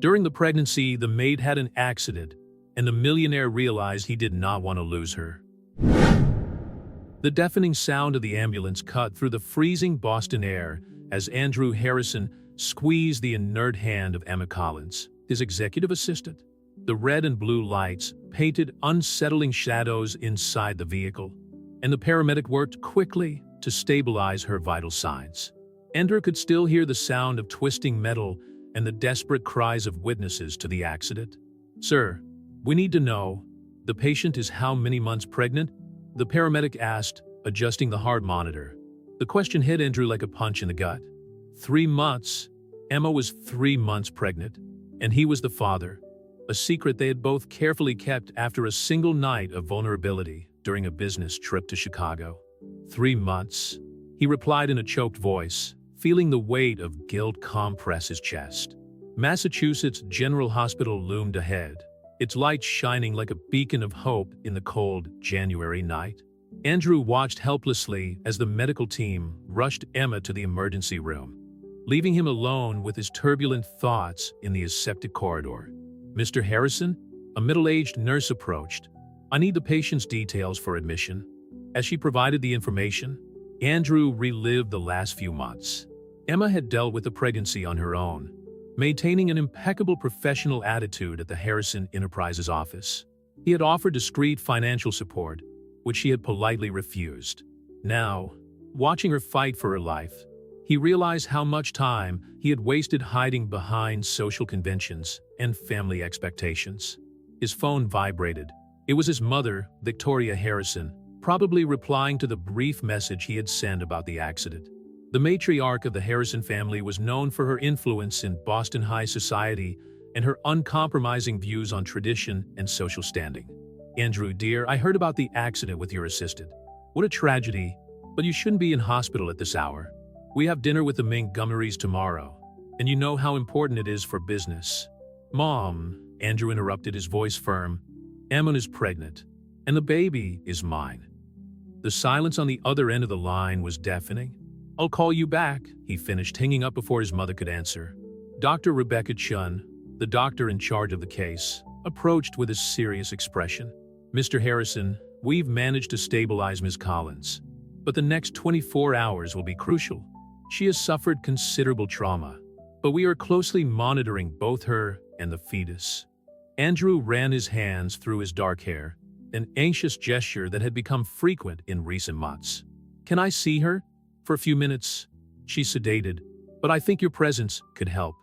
During the pregnancy, the maid had an accident, and the millionaire realized he did not want to lose her. The deafening sound of the ambulance cut through the freezing Boston air as Andrew Harrison squeezed the inert hand of Emma Collins, his executive assistant. The red and blue lights painted unsettling shadows inside the vehicle, and the paramedic worked quickly to stabilize her vital signs. Andrew could still hear the sound of twisting metal and the desperate cries of witnesses to the accident. "Sir, we need to know, the patient is how many months pregnant?" the paramedic asked, adjusting the heart monitor. The question hit Andrew like a punch in the gut. 3 months. Emma was 3 months pregnant, and he was the father, a secret they had both carefully kept after a single night of vulnerability during a business trip to Chicago. 3 months, he replied in a choked voice, feeling the weight of guilt compress his chest. Massachusetts General Hospital loomed ahead, its light shining like a beacon of hope in the cold January night. Andrew watched helplessly as the medical team rushed Emma to the emergency room, leaving him alone with his turbulent thoughts in the aseptic corridor. "Mr. Harrison?" A middle-aged nurse approached. "I need the patient's details for admission." As she provided the information, Andrew relived the last few months. Emma had dealt with the pregnancy on her own, maintaining an impeccable professional attitude at the Harrison Enterprises office. He had offered discreet financial support, which she had politely refused. Now, watching her fight for her life, he realized how much time he had wasted hiding behind social conventions and family expectations. His phone vibrated. It was his mother, Victoria Harrison, probably replying to the brief message he had sent about the accident. The matriarch of the Harrison family was known for her influence in Boston high society and her uncompromising views on tradition and social standing. "Andrew, dear, I heard about the accident with your assistant. What a tragedy, but you shouldn't be in hospital at this hour. We have dinner with the Montgomerys tomorrow, and you know how important it is for business." "Mom," Andrew interrupted, his voice firm, "Emma is pregnant, and the baby is mine." The silence on the other end of the line was deafening. "I'll call you back," he finished, hanging up before his mother could answer. Dr. Rebecca Chun, the doctor in charge of the case, approached with a serious expression. "Mr. Harrison, we've managed to stabilize Ms. Collins, but the next 24 hours will be crucial. She has suffered considerable trauma, but we are closely monitoring both her and the fetus." Andrew ran his hands through his dark hair, an anxious gesture that had become frequent in recent months. "Can I see her? For a few minutes?" She sedated, "But I think your presence could help."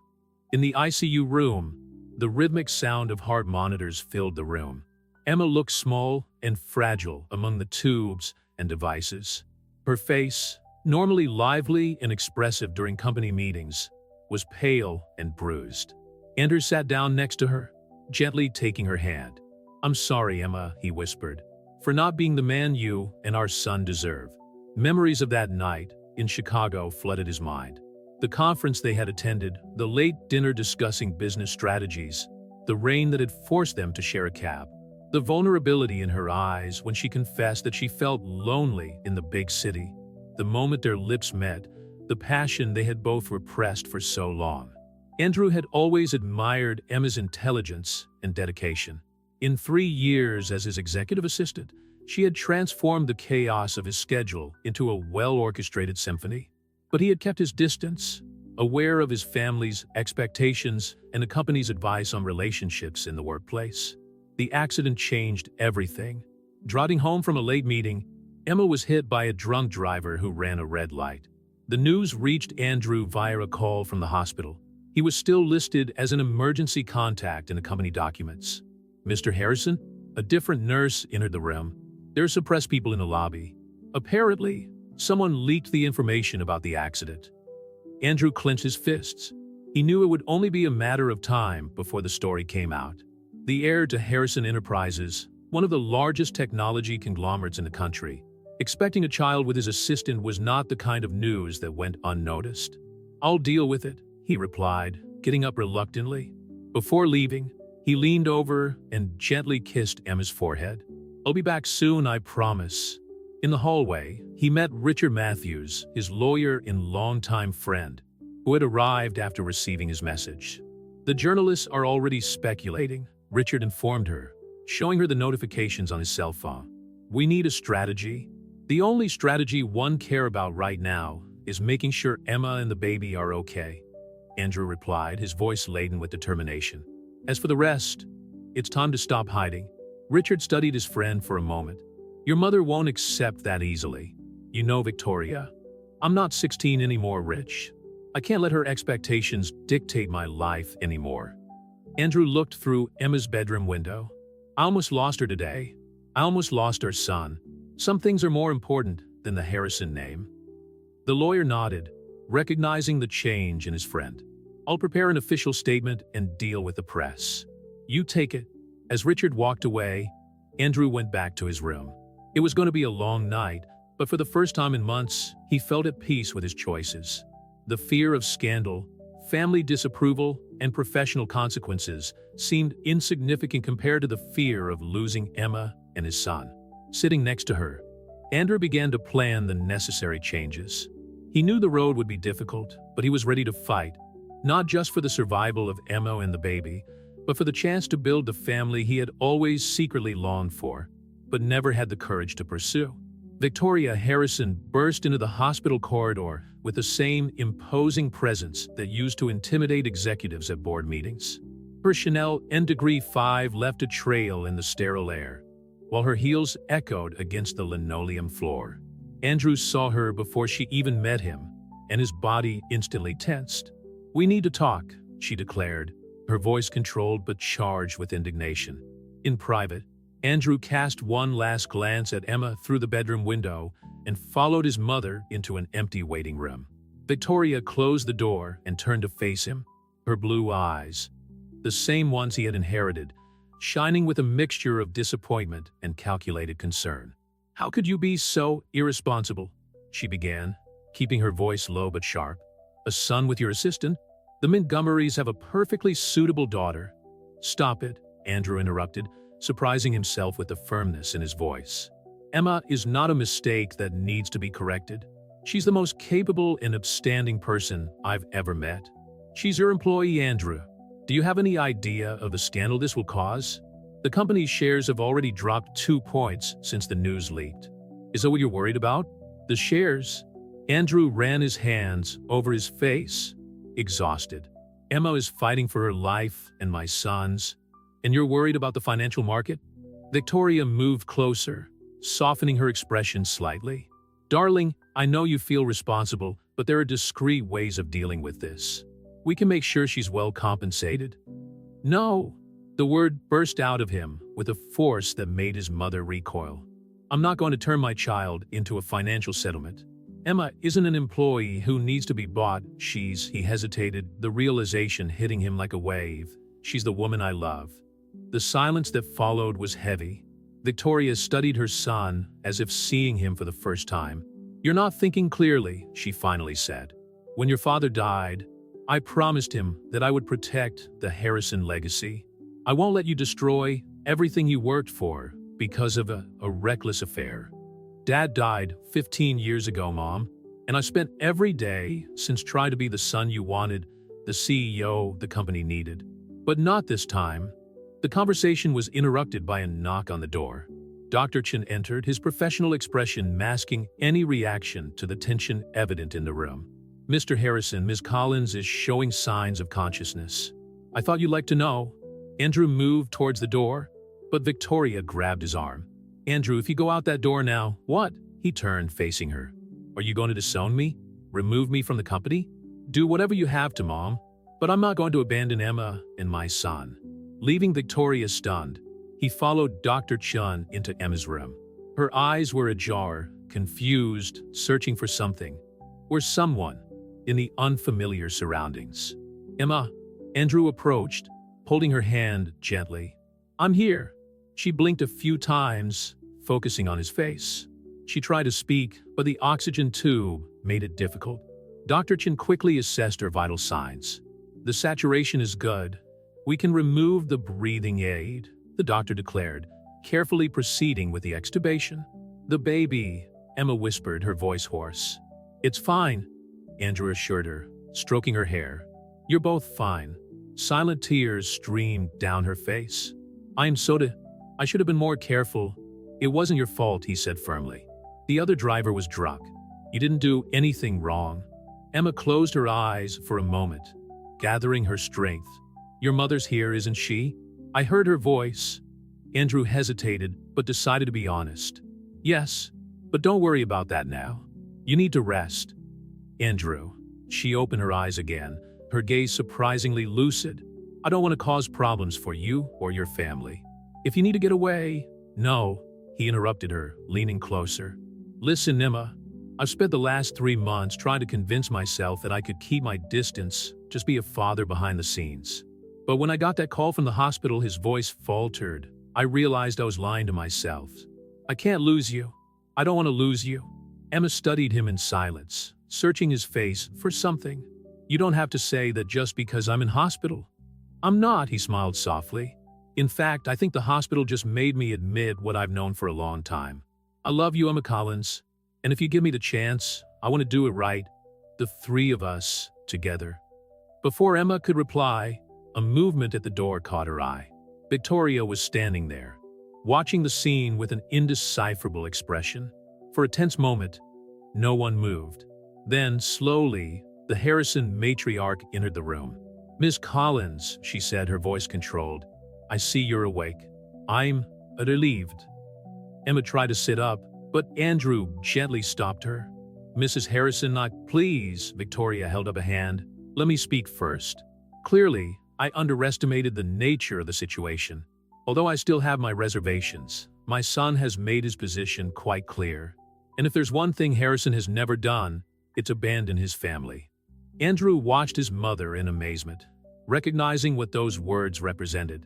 In the ICU room, the rhythmic sound of heart monitors filled the room. Emma looked small and fragile among the tubes and devices. Her face, normally lively and expressive during company meetings, was pale and bruised. Andrew sat down next to her, gently taking her hand. "I'm sorry, Emma," he whispered, "for not being the man you and our son deserve." Memories of that night in Chicago flooded his mind. The conference they had attended, the late dinner discussing business strategies, the rain that had forced them to share a cab, the vulnerability in her eyes when she confessed that she felt lonely in the big city, the moment their lips met, the passion they had both repressed for so long. Andrew had always admired Emma's intelligence and dedication. In 3 years as his executive assistant, she had transformed the chaos of his schedule into a well-orchestrated symphony. But he had kept his distance, aware of his family's expectations and the company's advice on relationships in the workplace. The accident changed everything. Driving home from a late meeting, Emma was hit by a drunk driver who ran a red light. The news reached Andrew via a call from the hospital. He was still listed as an emergency contact in the company documents. "Mr. Harrison?" A different nurse entered the room. "There are suppressed people in the lobby. Apparently, someone leaked the information about the accident." Andrew clenched his fists. He knew it would only be a matter of time before the story came out. The heir to Harrison Enterprises, one of the largest technology conglomerates in the country, expecting a child with his assistant was not the kind of news that went unnoticed. "I'll deal with it," he replied, getting up reluctantly. Before leaving, he leaned over and gently kissed Emma's forehead. "I'll be back soon, I promise." In the hallway, he met Richard Matthews, his lawyer and longtime friend, who had arrived after receiving his message. The journalists are already speculating, Richard informed her, showing her the notifications on his cell phone. We need a strategy. The only strategy one care about right now is making sure Emma and the baby are okay, Andrew replied, his voice laden with determination. As for the rest, it's time to stop hiding. Richard studied his friend for a moment. Your mother won't accept that easily. You know, Victoria, I'm not 16 anymore, Rich. I can't let her expectations dictate my life anymore. Andrew looked through Emma's bedroom window. I almost lost her today. I almost lost our son. Some things are more important than the Harrison name. The lawyer nodded, recognizing the change in his friend. I'll prepare an official statement and deal with the press. You take it. As Richard walked away, Andrew went back to his room. It was going to be a long night, but for the first time in months, he felt at peace with his choices. The fear of scandal, family disapproval, and professional consequences seemed insignificant compared to the fear of losing Emma and his son. Sitting next to her, Andrew began to plan the necessary changes. He knew the road would be difficult, but he was ready to fight, not just for the survival of Emma and the baby, but for the chance to build the family he had always secretly longed for, but never had the courage to pursue. Victoria Harrison burst into the hospital corridor with the same imposing presence that used to intimidate executives at board meetings. Her Chanel Degree 5 left a trail in the sterile air, while her heels echoed against the linoleum floor. Andrew saw her before she even met him, and his body instantly tensed. We need to talk, she declared, her voice controlled but charged with indignation. In private, Andrew cast one last glance at Emma through the bedroom window and followed his mother into an empty waiting room. Victoria closed the door and turned to face him, her blue eyes, the same ones he had inherited, shining with a mixture of disappointment and calculated concern. How could you be so irresponsible? She began, keeping her voice low but sharp. A son with your assistant? The Montgomerys have a perfectly suitable daughter. Stop it, Andrew interrupted, surprising himself with the firmness in his voice. Emma is not a mistake that needs to be corrected. She's the most capable and upstanding person I've ever met. She's your employee, Andrew. Do you have any idea of the scandal this will cause? The company's shares have already dropped 2 points since the news leaked. Is that what you're worried about? The shares? Andrew ran his hands over his face, exhausted. Emma is fighting for her life and my son's, and you're worried about the financial market? Victoria moved closer, softening her expression slightly. Darling, I know you feel responsible, but there are discreet ways of dealing with this. We can make sure she's well compensated. No, the word burst out of him with a force that made his mother recoil. I'm not going to turn my child into a financial settlement. Emma isn't an employee who needs to be bought. He hesitated, the realization hitting him like a wave. She's the woman I love. The silence that followed was heavy. Victoria studied her son as if seeing him for the first time. You're not thinking clearly, she finally said. When your father died, I promised him that I would protect the Harrison legacy. I won't let you destroy everything you worked for because of a reckless affair. Dad died 15 years ago, Mom, and I spent every day since trying to be the son you wanted, the CEO the company needed. But not this time. The conversation was interrupted by a knock on the door. Dr. Chen entered, his professional expression masking any reaction to the tension evident in the room. Mr. Harrison, Ms. Collins is showing signs of consciousness. I thought you'd like to know. Andrew moved towards the door, but Victoria grabbed his arm. Andrew, if you go out that door now, what? He turned, facing her. Are you going to disown me? Remove me from the company? Do whatever you have to, Mom, but I'm not going to abandon Emma and my son. Leaving Victoria stunned, he followed Dr. Chen into Emma's room. Her eyes were ajar, confused, searching for something, or someone, in the unfamiliar surroundings. Emma, Andrew approached, holding her hand gently. I'm here. She blinked a few times, focusing on his face. She tried to speak, but the oxygen tube made it difficult. Dr. Chen quickly assessed her vital signs. The saturation is good. We can remove the breathing aid, the doctor declared, carefully proceeding with the extubation. The baby, Emma whispered, her voice hoarse. It's fine, Andrew assured her, stroking her hair. You're both fine. Silent tears streamed down her face. "I'm soda. I should have been more careful. It wasn't your fault," he said firmly. "The other driver was drunk. You didn't do anything wrong." Emma closed her eyes for a moment, gathering her strength. "Your mother's here, isn't she?" I heard her voice. Andrew hesitated, but decided to be honest. "Yes, but don't worry about that now. You need to rest." "Andrew." She opened her eyes again, her gaze surprisingly lucid. "I don't want to cause problems for you or your family. If you need to get away—" "No," he interrupted her, leaning closer. "Listen, Emma. I've spent the last 3 months trying to convince myself that I could keep my distance, just be a father behind the scenes. But when I got that call from the hospital," his voice faltered, "I realized I was lying to myself. I can't lose you. I don't want to lose you." Emma studied him in silence, searching his face for something. "You don't have to say that just because I'm in hospital." "I'm not," he smiled softly. "In fact, I think the hospital just made me admit what I've known for a long time. I love you, Emma Collins. And if you give me the chance, I want to do it right. The 3 of us, together." Before Emma could reply, a movement at the door caught her eye. Victoria was standing there, watching the scene with an indecipherable expression. For a tense moment, no one moved. Then, slowly, the Harrison matriarch entered the room. "Miss Collins," she said, her voice controlled, "I see you're awake. I'm relieved." Emma tried to sit up, but Andrew gently stopped her. "Mrs. Harrison, please," Victoria held up a hand. "Let me speak first. Clearly, I underestimated the nature of the situation. Although I still have my reservations, my son has made his position quite clear. And if there's one thing Harrison has never done, it's abandon his family." Andrew watched his mother in amazement, recognizing what those words represented.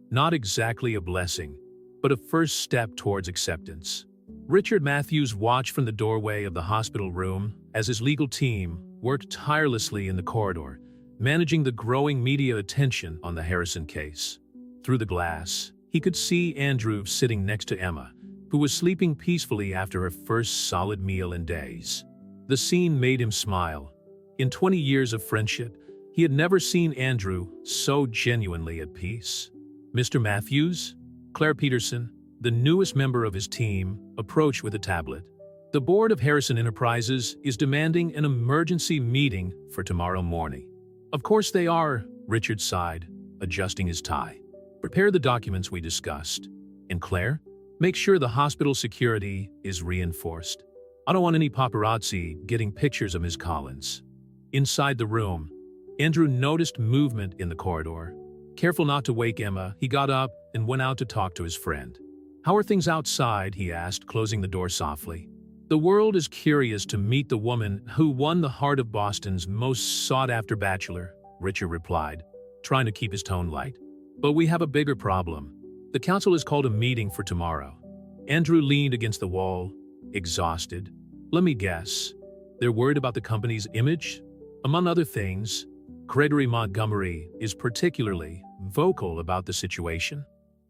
Not exactly a blessing, but a first step towards acceptance. Richard Matthews watched from the doorway of the hospital room as his legal team worked tirelessly in the corridor, managing the growing media attention on the Harrison case. Through the glass, he could see Andrew sitting next to Emma, who was sleeping peacefully after her first solid meal in days. The scene made him smile. In 20 years of friendship, he had never seen Andrew so genuinely at peace. "Mr. Matthews?" Claire Peterson, the newest member of his team, approached with a tablet. "The board of Harrison Enterprises is demanding an emergency meeting for tomorrow morning." "Of course they are," Richard sighed, adjusting his tie. "Prepare the documents we discussed. And Claire, make sure the hospital security is reinforced. I don't want any paparazzi getting pictures of Ms. Collins." Inside the room, Andrew noticed movement in the corridor. Careful not to wake Emma, he got up and went out to talk to his friend. "How are things outside?" he asked, closing the door softly. "The world is curious to meet the woman who won the heart of Boston's most sought-after bachelor," Richard replied, trying to keep his tone light. "But we have a bigger problem. The council has called a meeting for tomorrow." Andrew leaned against the wall, exhausted. "Let me guess. They're worried about the company's image?" Among other things, Gregory Montgomery is particularly vocal about the situation.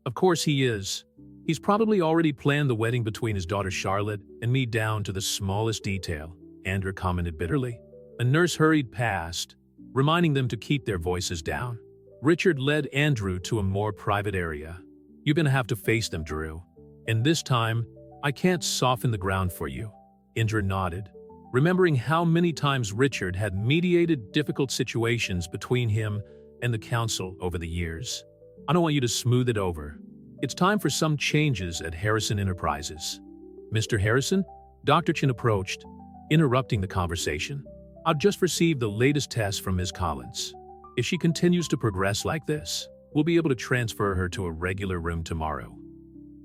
"Of course he is. He's probably already planned the wedding between his daughter Charlotte and me down to the smallest detail," Andrew commented bitterly. A nurse hurried past, reminding them to keep their voices down. Richard led Andrew to a more private area. "You're gonna have to face them, Drew. And this time, I can't soften the ground for you." Andrew nodded, remembering how many times Richard had mediated difficult situations between him and the council over the years. "I don't want you to smooth it over. It's time for some changes at Harrison Enterprises." "Mr. Harrison?" Dr. Chin approached, interrupting the conversation. "I've just received the latest test from Ms. Collins. If she continues to progress like this, we'll be able to transfer her to a regular room tomorrow."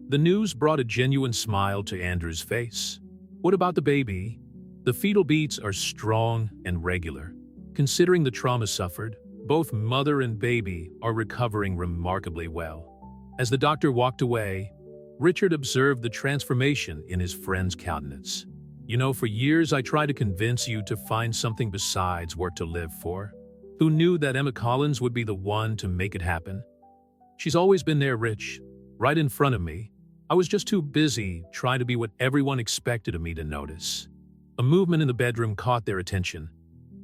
The news brought a genuine smile to Andrew's face. "What about the baby?" "The fetal beats are strong and regular. Considering the trauma suffered, both mother and baby are recovering remarkably well." As the doctor walked away, Richard observed the transformation in his friend's countenance. "You know, for years I tried to convince you to find something besides work to live for. Who knew that Emma Collins would be the one to make it happen? She's always been there, Rich, right in front of me. I was just too busy trying to be what everyone expected of me to notice." A movement in the bedroom caught their attention.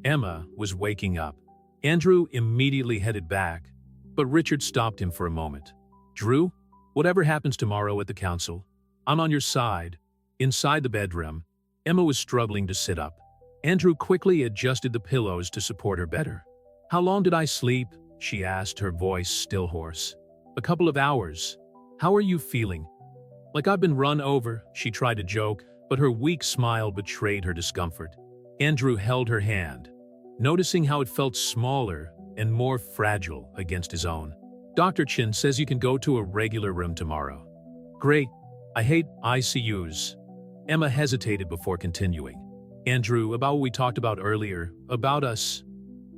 Emma was waking up. Andrew immediately headed back, but Richard stopped him for a moment. "Drew, whatever happens tomorrow at the council, I'm on your side." Inside the bedroom, Emma was struggling to sit up. Andrew quickly adjusted the pillows to support her better. "How long did I sleep?" she asked, her voice still hoarse. "A couple of hours. How are you feeling?" "Like I've been run over," she tried to joke, but her weak smile betrayed her discomfort. Andrew held her hand, noticing how it felt smaller and more fragile against his own. "Dr. Chin says you can go to a regular room tomorrow." "Great. I hate ICUs." Emma hesitated before continuing. "Andrew, about what we talked about earlier, about us."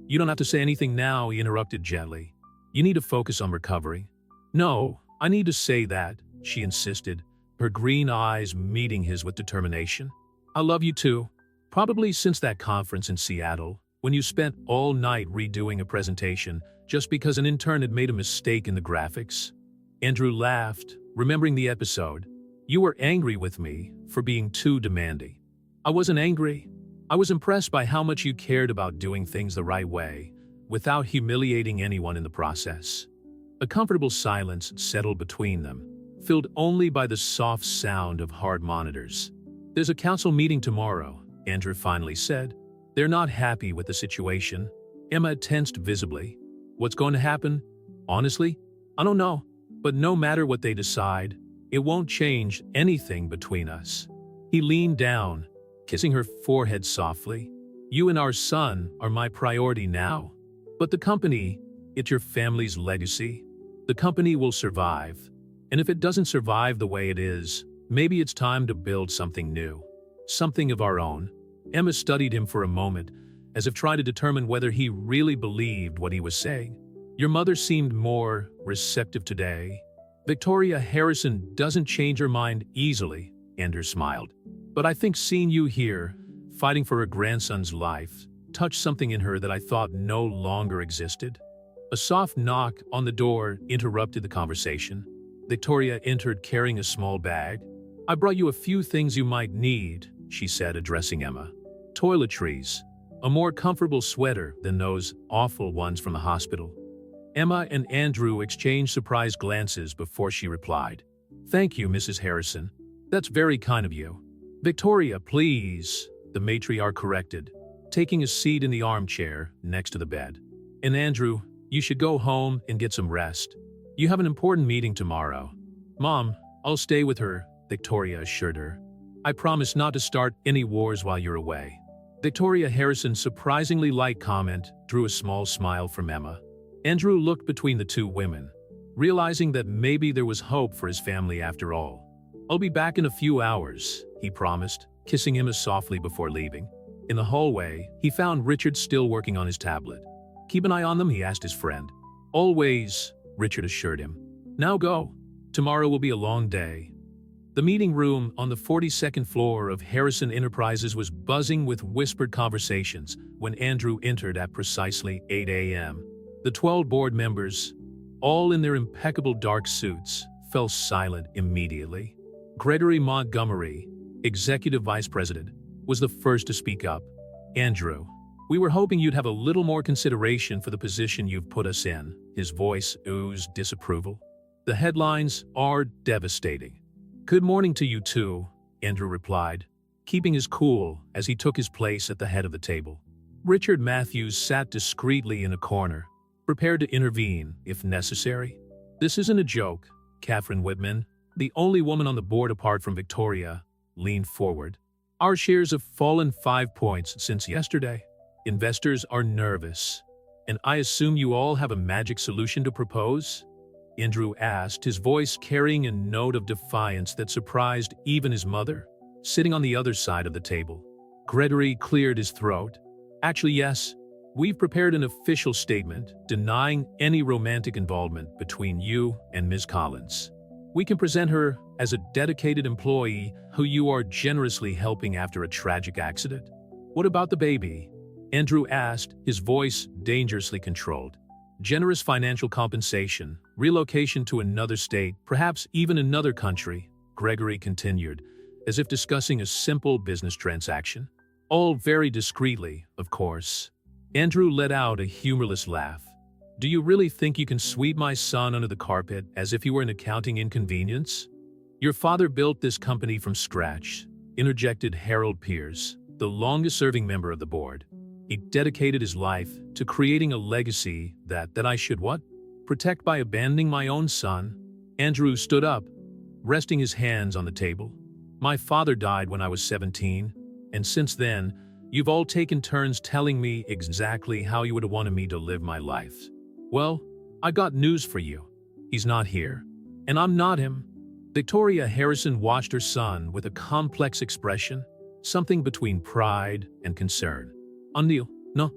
"You don't have to say anything now," he interrupted gently. "You need to focus on recovery." "No, I need to say that," she insisted, her green eyes meeting his with determination. "I love you too. Probably since that conference in Seattle, when you spent all night redoing a presentation just because an intern had made a mistake in the graphics." Andrew laughed, remembering the episode. "You were angry with me for being too demanding." "I wasn't angry. I was impressed by how much you cared about doing things the right way, without humiliating anyone in the process." A comfortable silence settled between them, filled only by the soft sound of hard monitors. "There's a council meeting tomorrow," Andrew finally said. "They're not happy with the situation." Emma tensed visibly. "What's going to happen?" "Honestly, I don't know. But no matter what they decide, it won't change anything between us." He leaned down, kissing her forehead softly. "You and our son are my priority now. But the company, it's your family's legacy. The company will survive. And if it doesn't survive the way it is, maybe it's time to build something new. Something of our own." Emma studied him for a moment, as if trying to determine whether he really believed what he was saying. "Your mother seemed more receptive today." "Victoria Harrison doesn't change her mind easily," Andrew smiled. "But I think seeing you here, fighting for her grandson's life, touched something in her that I thought no longer existed." A soft knock on the door interrupted the conversation. Victoria entered carrying a small bag. "I brought you a few things you might need," she said, addressing Emma. "Toiletries, a more comfortable sweater than those awful ones from the hospital." Emma and Andrew exchanged surprised glances before she replied. "Thank you, Mrs. Harrison. That's very kind of you." "Victoria, please," the matriarch corrected, taking a seat in the armchair next to the bed. "And Andrew, you should go home and get some rest. You have an important meeting tomorrow." "Mom, I'll stay with her," Victoria assured her. "I promise not to start any wars while you're away." Victoria Harrison's surprisingly light comment drew a small smile from Emma. Andrew looked between the two women, realizing that maybe there was hope for his family after all. "I'll be back in a few hours," he promised, kissing Emma softly before leaving. In the hallway, he found Richard still working on his tablet. "Keep an eye on them," he asked his friend. "Always," Richard assured him. "Now go. Tomorrow will be a long day." The meeting room on the 42nd floor of Harrison Enterprises was buzzing with whispered conversations when Andrew entered at precisely 8 a.m. The 12 board members, all in their impeccable dark suits, fell silent immediately. Gregory Montgomery, executive vice president, was the first to speak up. "Andrew, we were hoping you'd have a little more consideration for the position you've put us in." His voice oozed disapproval. "The headlines are devastating." "Good morning to you too," Andrew replied, keeping his cool as he took his place at the head of the table. Richard Matthews sat discreetly in a corner, prepared to intervene if necessary. "This isn't a joke," Catherine Whitman, the only woman on the board apart from Victoria, leaned forward. "Our shares have fallen 5 points since yesterday. Investors are nervous. And I assume you all have a magic solution to propose?" Andrew asked, his voice carrying a note of defiance that surprised even his mother, sitting on the other side of the table. Gregory cleared his throat. "Actually, yes. We've prepared an official statement denying any romantic involvement between you and Ms. Collins. We can present her as a dedicated employee who you are generously helping after a tragic accident." "What about the baby?" Andrew asked, his voice dangerously controlled. "Generous financial compensation, relocation to another state, perhaps even another country," Gregory continued, as if discussing a simple business transaction. "All very discreetly, of course." Andrew let out a humorless laugh. Do you really think you can sweep my son under the carpet as if he were an accounting inconvenience? Your father built this company from scratch, interjected Harold Pierce, the longest-serving member of the board. He dedicated his life to creating a legacy that I should what? Protect by abandoning my own son? Andrew stood up, resting his hands on the table. My father died when I was 17, and since then, you've all taken turns telling me exactly how you would have wanted me to live my life. Well, I got news for you. He's not here, and I'm not him. Victoria Harrison watched her son with a complex expression, something between pride and concern. Anil, no,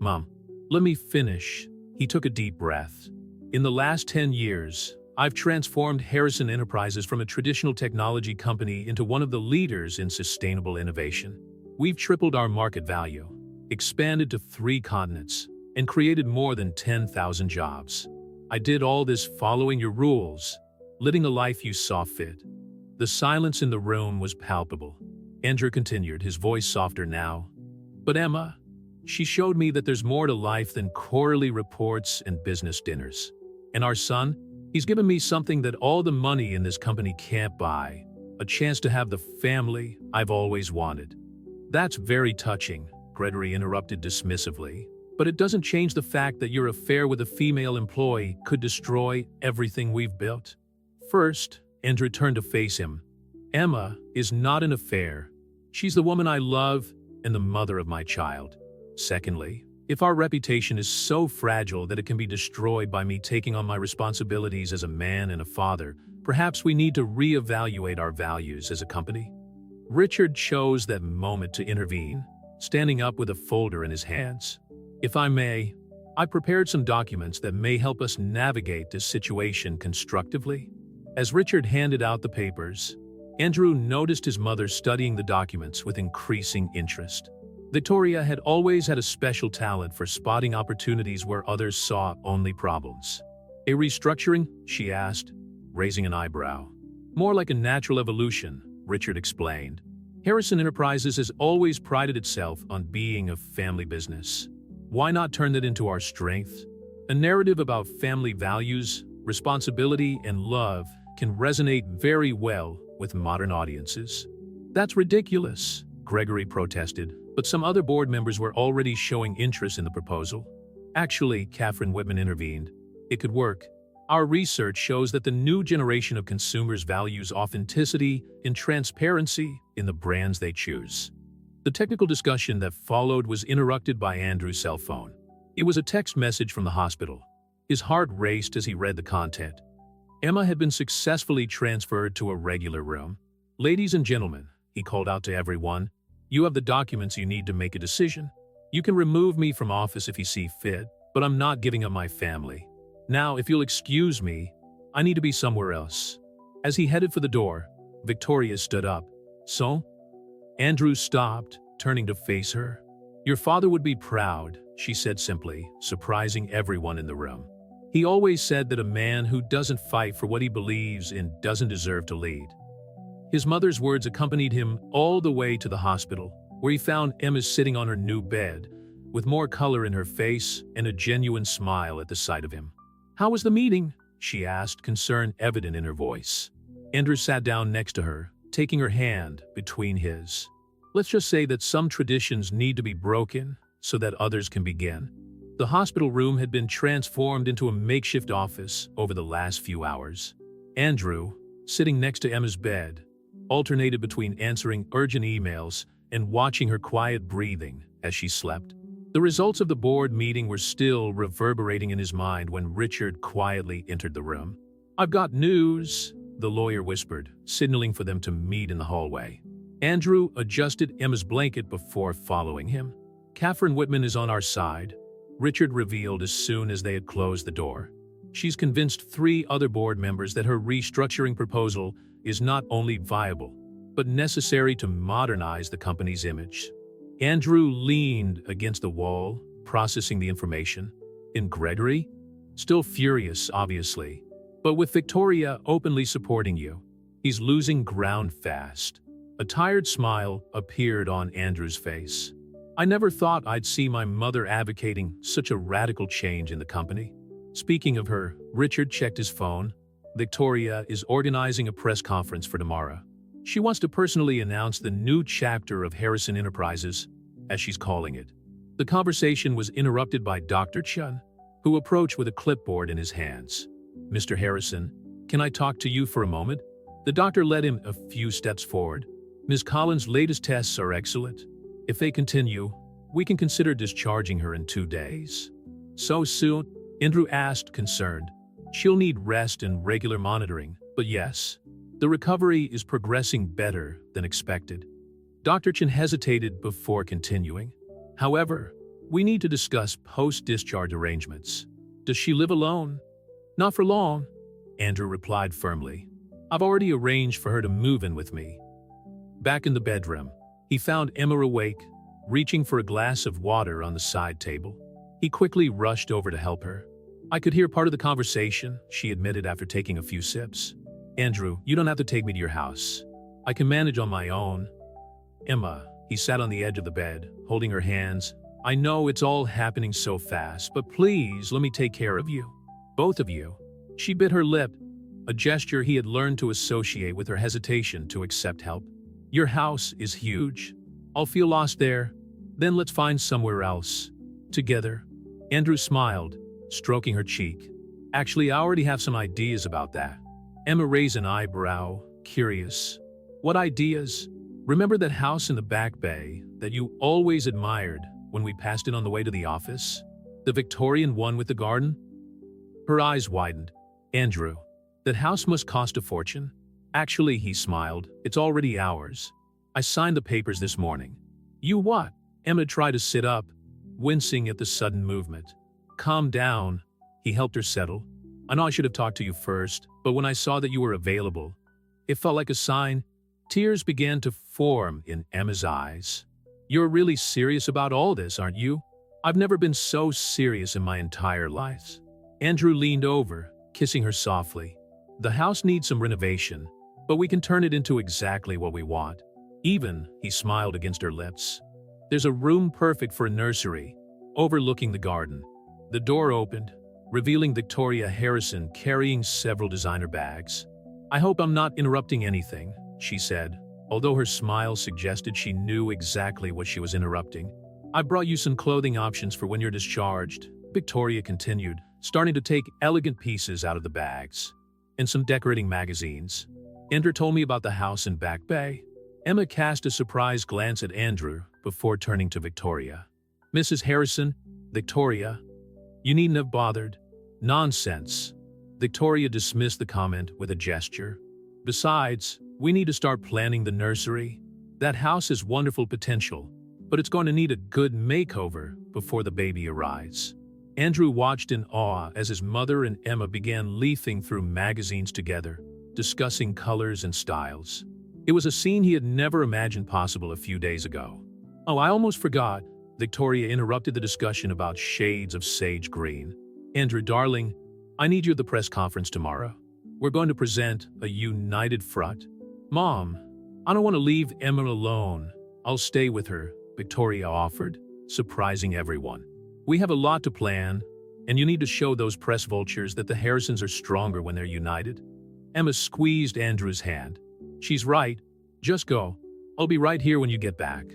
Mom, let me finish. He took a deep breath. In the last 10 years, I've transformed Harrison Enterprises from a traditional technology company into one of the leaders in sustainable innovation. We've tripled our market value, expanded to 3 continents, and created more than 10,000 jobs. I did all this following your rules, living the life you saw fit. The silence in the room was palpable. Andrew continued, his voice softer now. But Emma, she showed me that there's more to life than quarterly reports and business dinners. And our son, he's given me something that all the money in this company can't buy, a chance to have the family I've always wanted. That's very touching, Gregory interrupted dismissively. But it doesn't change the fact that your affair with a female employee could destroy everything we've built. First, Andrew turned to face him. Emma is not an affair. She's the woman I love and the mother of my child. Secondly, if our reputation is so fragile that it can be destroyed by me taking on my responsibilities as a man and a father, perhaps we need to reevaluate our values as a company. Richard chose that moment to intervene, standing up with a folder in his hands. If I may, I prepared some documents that may help us navigate this situation constructively. As Richard handed out the papers, Andrew noticed his mother studying the documents with increasing interest. Victoria had always had a special talent for spotting opportunities where others saw only problems. A restructuring? She asked, raising an eyebrow. More like a natural evolution, Richard explained. Harrison Enterprises has always prided itself on being a family business. Why not turn that into our strength? A narrative about family values, responsibility, and love can resonate very well with modern audiences. That's ridiculous, Gregory protested, but some other board members were already showing interest in the proposal. Actually, Catherine Whitman intervened. It could work. Our research shows that the new generation of consumers values authenticity and transparency in the brands they choose. The technical discussion that followed was interrupted by Andrew's cell phone. It was a text message from the hospital. His heart raced as he read the content. Emma had been successfully transferred to a regular room. Ladies and gentlemen, he called out to everyone, you have the documents you need to make a decision. You can remove me from office if you see fit, but I'm not giving up my family. Now, if you'll excuse me, I need to be somewhere else. As he headed for the door, Victoria stood up. So? Andrew stopped, turning to face her. Your father would be proud, she said simply, surprising everyone in the room. He always said that a man who doesn't fight for what he believes in doesn't deserve to lead. His mother's words accompanied him all the way to the hospital, where he found Emma sitting on her new bed, with more color in her face and a genuine smile at the sight of him. How was the meeting? She asked, concern evident in her voice. Andrew sat down next to her, taking her hand between his. Let's just say that some traditions need to be broken so that others can begin. The hospital room had been transformed into a makeshift office over the last few hours. Andrew, sitting next to Emma's bed, alternated between answering urgent emails and watching her quiet breathing as she slept. The results of the board meeting were still reverberating in his mind when Richard quietly entered the room. I've got news, the lawyer whispered, signaling for them to meet in the hallway. Andrew adjusted Emma's blanket before following him. Catherine Whitman is on our side, Richard revealed as soon as they had closed the door. She's convinced 3 other board members that her restructuring proposal is not only viable, but necessary to modernize the company's image. Andrew leaned against the wall, processing the information. And Gregory? Still furious, obviously. But with Victoria openly supporting you, he's losing ground fast. A tired smile appeared on Andrew's face. I never thought I'd see my mother advocating such a radical change in the company. Speaking of her, Richard checked his phone. Victoria is organizing a press conference for tomorrow. She wants to personally announce the new chapter of Harrison Enterprises, as she's calling it. The conversation was interrupted by Dr. Chun, who approached with a clipboard in his hands. "Mr. Harrison, can I talk to you for a moment?" The doctor led him a few steps forward. "Ms. Collins' latest tests are excellent. If they continue, we can consider discharging her in 2 days." "So soon?" Andrew asked, concerned. "She'll need rest and regular monitoring, but yes, the recovery is progressing better than expected." Dr. Chen hesitated before continuing. "However, we need to discuss post-discharge arrangements. Does she live alone?" "Not for long," Andrew replied firmly. "I've already arranged for her to move in with me." Back in the bedroom, he found Emma awake, reaching for a glass of water on the side table. He quickly rushed over to help her. "I could hear part of the conversation," she admitted after taking a few sips. "Andrew, you don't have to take me to your house. I can manage on my own." "Emma," he sat on the edge of the bed, holding her hands. "I know it's all happening so fast, but please let me take care of you. Both of you." She bit her lip, a gesture he had learned to associate with her hesitation to accept help. "Your house is huge. I'll feel lost there. Then let's find somewhere else. Together." Andrew smiled, stroking her cheek. "Actually, I already have some ideas about that." Emma raised an eyebrow, curious. "What ideas?" "Remember that house in the back bay that you always admired when we passed it on the way to the office? The Victorian one with the garden?" Her eyes widened. "Andrew, that house must cost a fortune." "Actually," he smiled, "it's already ours. I signed the papers this morning." "You what?" Emma tried to sit up, wincing at the sudden movement. "Calm down," he helped her settle. "I know I should have talked to you first, but when I saw that you were available, it felt like a sign." Tears began to form in Emma's eyes. "You're really serious about all this, aren't you?" "I've never been so serious in my entire life." Andrew leaned over, kissing her softly. "The house needs some renovation, but we can turn it into exactly what we want." "Even," he smiled against her lips. "There's a room perfect for a nursery, overlooking the garden." The door opened, revealing Victoria Harrison carrying several designer bags. "I hope I'm not interrupting anything," she said, although her smile suggested she knew exactly what she was interrupting. "I brought you some clothing options for when you're discharged," Victoria continued, starting to take elegant pieces out of the bags. "And some decorating magazines. Andrew told me about the house in Back Bay." Emma cast a surprised glance at Andrew before turning to Victoria. "Mrs. Harrison, Victoria, you needn't have bothered." "Nonsense." Victoria dismissed the comment with a gesture. "Besides, we need to start planning the nursery. That house has wonderful potential, but it's going to need a good makeover before the baby arrives." Andrew watched in awe as his mother and Emma began leafing through magazines together, discussing colors and styles. It was a scene he had never imagined possible a few days ago. "Oh, I almost forgot." Victoria interrupted the discussion about shades of sage green. "Andrew, darling, I need you at the press conference tomorrow. We're going to present a united front." "Mom, I don't want to leave Emma alone. I'll stay with her," Victoria offered, surprising everyone. "We have a lot to plan, and you need to show those press vultures that the Harrisons are stronger when they're united." Emma squeezed Andrew's hand. "She's right. Just go. I'll be right here when you get back."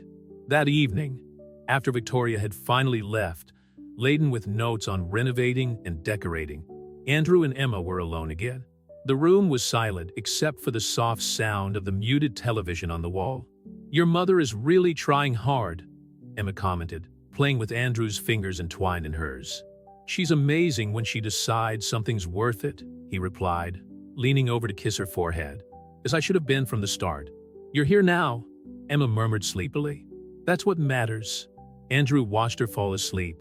That evening, after Victoria had finally left, laden with notes on renovating and decorating, Andrew and Emma were alone again. The room was silent except for the soft sound of the muted television on the wall. "Your mother is really trying hard," Emma commented, playing with Andrew's fingers entwined in hers. "She's amazing when she decides something's worth it," he replied, leaning over to kiss her forehead. "As I should have been from the start." "You're here now," Emma murmured sleepily. "That's what matters." Andrew watched her fall asleep,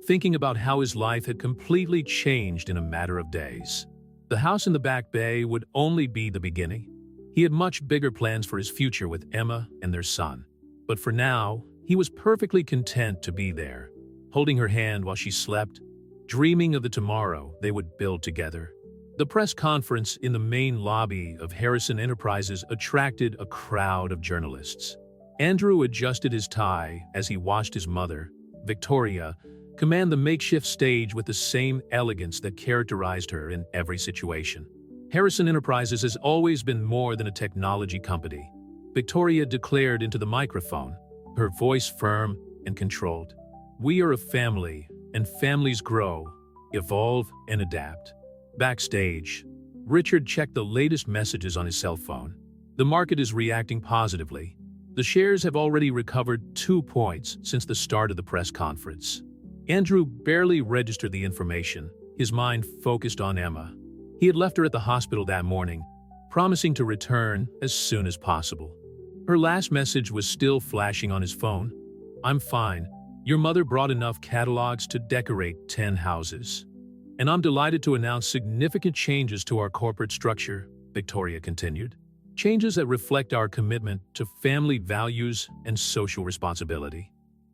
thinking about how his life had completely changed in a matter of days. The house in the Back Bay would only be the beginning. He had much bigger plans for his future with Emma and their son. But for now, he was perfectly content to be there, holding her hand while she slept, dreaming of the tomorrow they would build together. The press conference in the main lobby of Harrison Enterprises attracted a crowd of journalists. Andrew adjusted his tie as he watched his mother, Victoria, command the makeshift stage with the same elegance that characterized her in every situation. Harrison Enterprises has always been more than a technology company, Victoria declared into the microphone, her voice firm and controlled. We are a family, and families grow, evolve, and adapt. Backstage, Richard checked the latest messages on his cell phone. The market is reacting positively. The shares have already recovered 2 points since the start of the press conference. Andrew barely registered the information, his mind focused on Emma. He had left her at the hospital that morning, promising to return as soon as possible. Her last message was still flashing on his phone. I'm fine. Your mother brought enough catalogs to decorate 10 houses. And I'm delighted to announce significant changes to our corporate structure, Victoria continued. Changes that reflect our commitment to family values and social responsibility.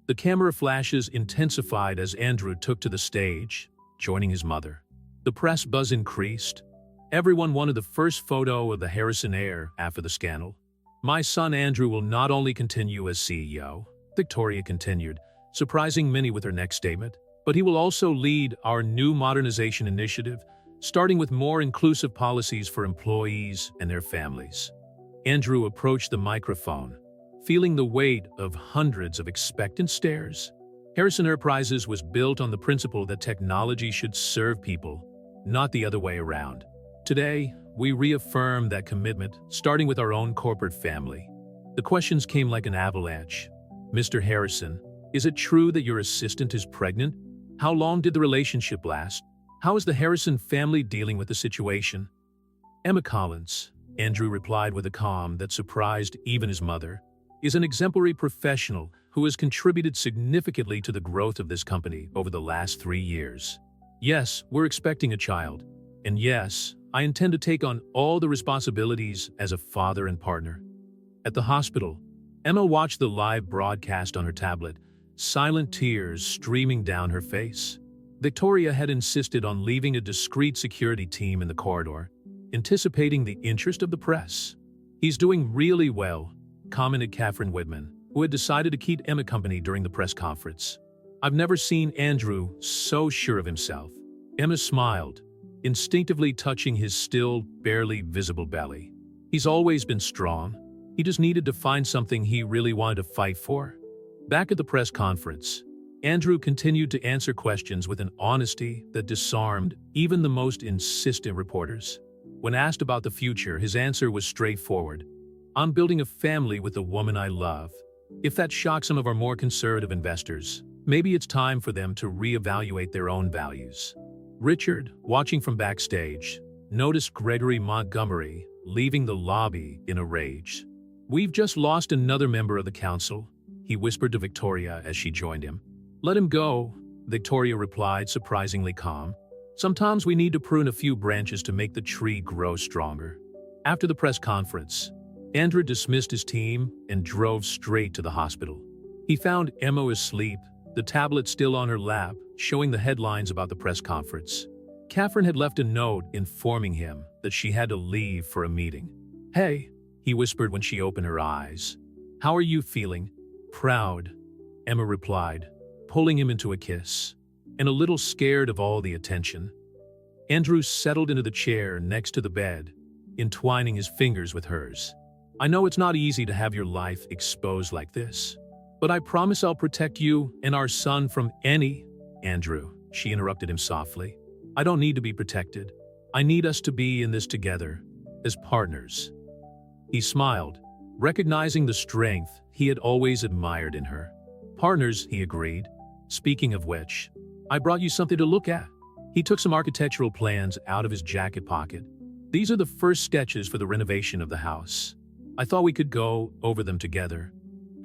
The camera flashes intensified as Andrew took to the stage, joining his mother. The press buzz increased. Everyone wanted the first photo of the Harrison heir after the scandal. My son Andrew will not only continue as CEO, Victoria continued, surprising many with her next statement, but he will also lead our new modernization initiative, starting with more inclusive policies for employees and their families. Andrew approached the microphone, feeling the weight of hundreds of expectant stares. Harrison Enterprises was built on the principle that technology should serve people, not the other way around. Today, we reaffirm that commitment, starting with our own corporate family. The questions came like an avalanche. Mr. Harrison, is it true that your assistant is pregnant? How long did the relationship last? How is the Harrison family dealing with the situation? Emma Collins, Andrew replied with a calm that surprised even his mother, is an exemplary professional who has contributed significantly to the growth of this company over the last 3 years. Yes, we're expecting a child. And yes, I intend to take on all the responsibilities as a father and partner. At the hospital, Emma watched the live broadcast on her tablet, silent tears streaming down her face. Victoria had insisted on leaving a discreet security team in the corridor, anticipating the interest of the press. He's doing really well, commented Catherine Whitman, who had decided to keep Emma company during the press conference. I've never seen Andrew so sure of himself. Emma smiled, instinctively touching his still, barely visible belly. He's always been strong. He just needed to find something he really wanted to fight for. Back at the press conference, Andrew continued to answer questions with an honesty that disarmed even the most insistent reporters. When asked about the future, his answer was straightforward. I'm building a family with the woman I love. If that shocks some of our more conservative investors, maybe it's time for them to reevaluate their own values. Richard, watching from backstage, noticed Gregory Montgomery leaving the lobby in a rage. We've just lost another member of the council, he whispered to Victoria as she joined him. Let him go, Victoria replied, surprisingly calm. Sometimes we need to prune a few branches to make the tree grow stronger. After the press conference, Andrew dismissed his team and drove straight to the hospital. He found Emma asleep, the tablet still on her lap, showing the headlines about the press conference. Catherine had left a note informing him that she had to leave for a meeting. Hey, he whispered when she opened her eyes. How are you feeling? Proud, Emma replied, pulling him into a kiss, and a little scared of all the attention. Andrew settled into the chair next to the bed, entwining his fingers with hers. I know it's not easy to have your life exposed like this, but I promise I'll protect you and our son from any— Andrew, she interrupted him softly. I don't need to be protected. I need us to be in this together, as partners. He smiled, recognizing the strength he had always admired in her. Partners, he agreed. Speaking of which, I brought you something to look at. He took some architectural plans out of his jacket pocket. These are the first sketches for the renovation of the house. I thought we could go over them together.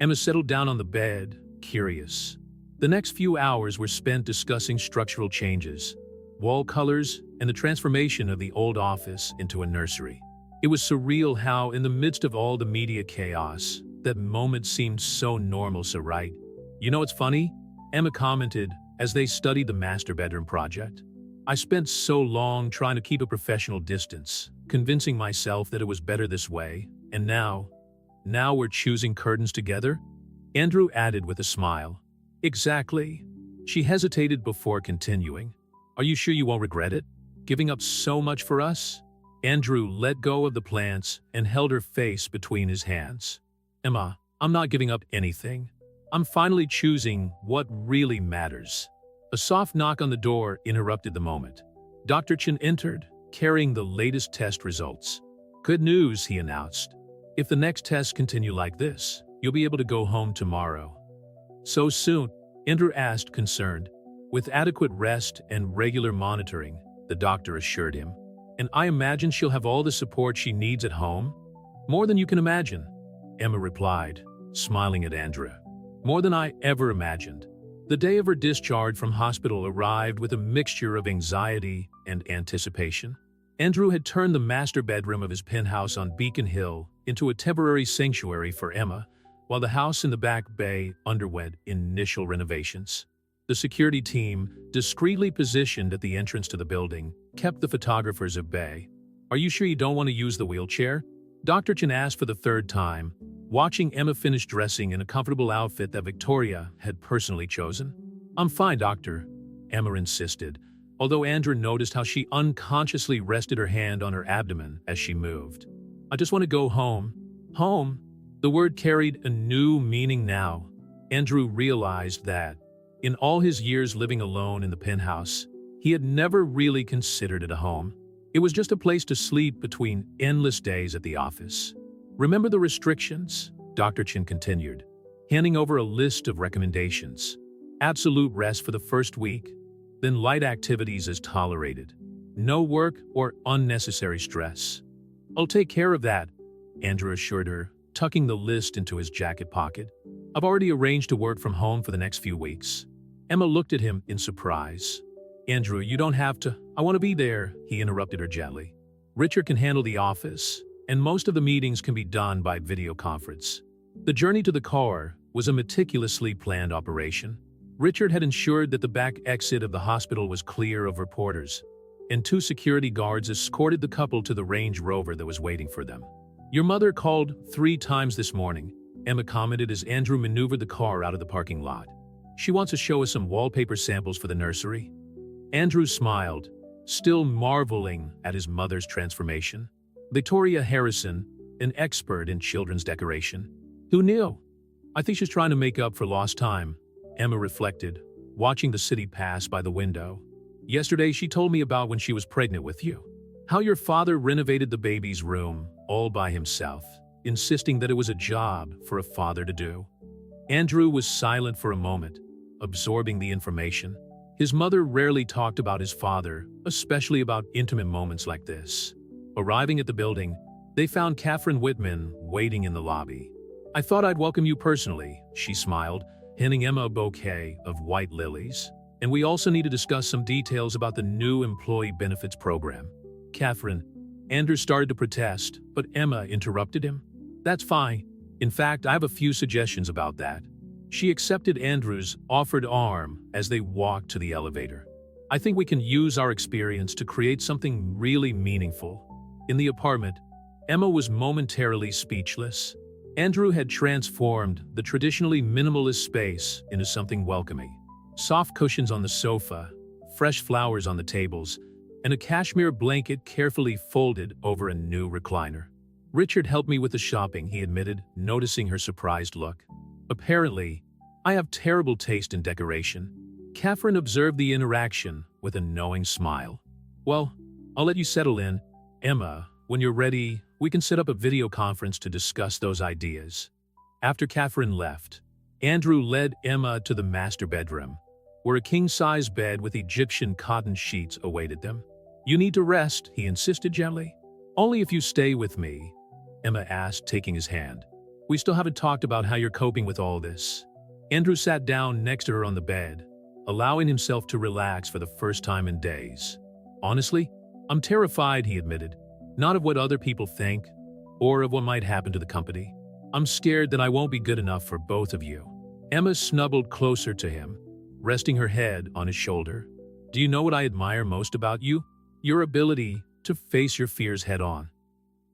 Emma settled down on the bed, curious. The next few hours were spent discussing structural changes, wall colors, and the transformation of the old office into a nursery. It was surreal how, in the midst of all the media chaos, that moment seemed so normal, so right. You know what's funny? Emma commented as they studied the master bedroom project. I spent so long trying to keep a professional distance, convincing myself that it was better this way, and now, Now we're choosing curtains together? Andrew added with a smile. Exactly. She hesitated before continuing. Are you sure you won't regret it? Giving up so much for us? Andrew let go of the plants and held her face between his hands. Emma, I'm not giving up anything. I'm finally choosing what really matters. A soft knock on the door interrupted the moment. Dr. Chen entered, carrying the latest test results. Good news, he announced. If the next tests continue like this, you'll be able to go home tomorrow. So soon? Andrew asked, concerned. With adequate rest and regular monitoring, the doctor assured him. And I imagine she'll have all the support she needs at home? More than you can imagine, Emma replied, smiling at Andrew. More than I ever imagined. The day of her discharge from hospital arrived with a mixture of anxiety and anticipation. Andrew had turned the master bedroom of his penthouse on Beacon Hill into a temporary sanctuary for Emma, while the house in the Back Bay underwent initial renovations. The security team, discreetly positioned at the entrance to the building, kept the photographers at bay. Are you sure you don't want to use the wheelchair? Dr. Chen asked for the third time, watching Emma finish dressing in a comfortable outfit that Victoria had personally chosen. I'm fine, doctor, Emma insisted, although Andrew noticed how she unconsciously rested her hand on her abdomen as she moved. I just want to go home. Home? The word carried a new meaning now. Andrew realized that, in all his years living alone in the penthouse, he had never really considered it a home. It was just a place to sleep between endless days at the office. Remember the restrictions? Dr. Chen continued, handing over a list of recommendations. Absolute rest for the first week, then light activities as tolerated. No work or unnecessary stress. I'll take care of that, Andrew assured her, tucking the list into his jacket pocket. I've already arranged to work from home for the next few weeks. Emma looked at him in surprise. Andrew, you don't have to. I want to be there, he interrupted her gently. Richard can handle the office, and most of the meetings can be done by video conference. The journey to the car was a meticulously planned operation. Richard had ensured that the back exit of the hospital was clear of reporters, and 2 security guards escorted the couple to the Range Rover that was waiting for them. Your mother called 3 times this morning, Emma commented as Andrew maneuvered the car out of the parking lot. She wants to show us some wallpaper samples for the nursery. Andrew smiled, still marveling at his mother's transformation. Victoria Harrison, an expert in children's decoration. Who knew? I think she's trying to make up for lost time, Emma reflected, watching the city pass by the window. Yesterday she told me about when she was pregnant with you. How your father renovated the baby's room all by himself, insisting that it was a job for a father to do. Andrew was silent for a moment, absorbing the information. His mother rarely talked about his father, especially about intimate moments like this. Arriving at the building, they found Catherine Whitman waiting in the lobby. I thought I'd welcome you personally, she smiled, handing Emma a bouquet of white lilies. And we also need to discuss some details about the new employee benefits program. Catherine, Andrew started to protest, but Emma interrupted him. That's fine. In fact, I have a few suggestions about that. She accepted Andrew's offered arm as they walked to the elevator. I think we can use our experience to create something really meaningful. In the apartment, Emma was momentarily speechless. Andrew had transformed the traditionally minimalist space into something welcoming. Soft cushions on the sofa, fresh flowers on the tables, and a cashmere blanket carefully folded over a new recliner. Richard helped me with the shopping, he admitted, noticing her surprised look. Apparently, I have terrible taste in decoration. Catherine observed the interaction with a knowing smile. Well, I'll let you settle in. Emma, when you're ready, we can set up a video conference to discuss those ideas. After Catherine left, Andrew led Emma to the master bedroom, where a king-size bed with Egyptian cotton sheets awaited them. You need to rest, he insisted gently. Only if you stay with me, Emma asked, taking his hand. We still haven't talked about how you're coping with all this. Andrew sat down next to her on the bed, allowing himself to relax for the first time in days. Honestly, I'm terrified, he admitted, not of what other people think, or of what might happen to the company. I'm scared that I won't be good enough for both of you. Emma snuggled closer to him, resting her head on his shoulder. Do you know what I admire most about you? Your ability to face your fears head-on.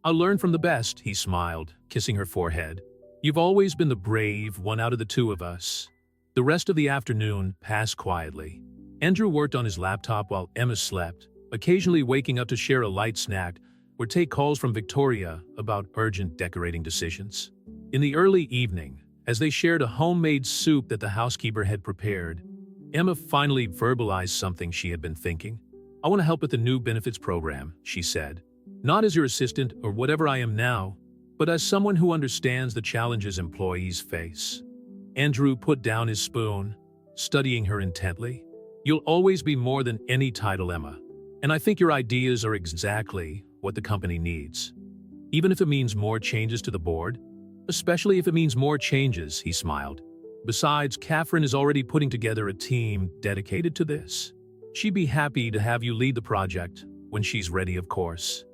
I'll learn from the best, he smiled, kissing her forehead. You've always been the brave one out of the two of us. The rest of the afternoon passed quietly. Andrew worked on his laptop while Emma slept, occasionally waking up to share a light snack or take calls from Victoria about urgent decorating decisions. In the early evening, as they shared a homemade soup that the housekeeper had prepared, Emma finally verbalized something she had been thinking. I want to help with the new benefits program, she said. Not as your assistant or whatever I am now, but as someone who understands the challenges employees face. Andrew put down his spoon, studying her intently. You'll always be more than any title, Emma, and I think your ideas are exactly what the company needs. Even if it means more changes to the board, especially if it means more changes, he smiled. Besides, Catherine is already putting together a team dedicated to this. She'd be happy to have you lead the project when she's ready, of course.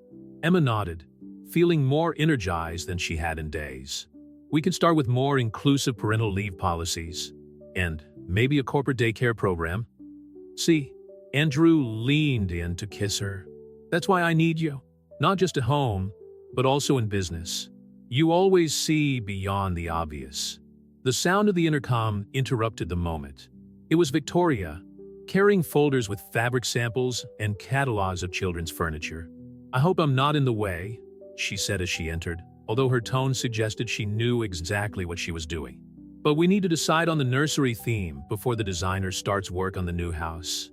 Emma nodded, feeling more energized than she had in days. We can start with more inclusive parental leave policies, and maybe a corporate daycare program. See, Andrew leaned in to kiss her. That's why I need you, not just at home, but also in business. You always see beyond the obvious. The sound of the intercom interrupted the moment. It was Victoria, carrying folders with fabric samples and catalogs of children's furniture. I hope I'm not in the way, she said as she entered, although her tone suggested she knew exactly what she was doing. But we need to decide on the nursery theme before the designer starts work on the new house.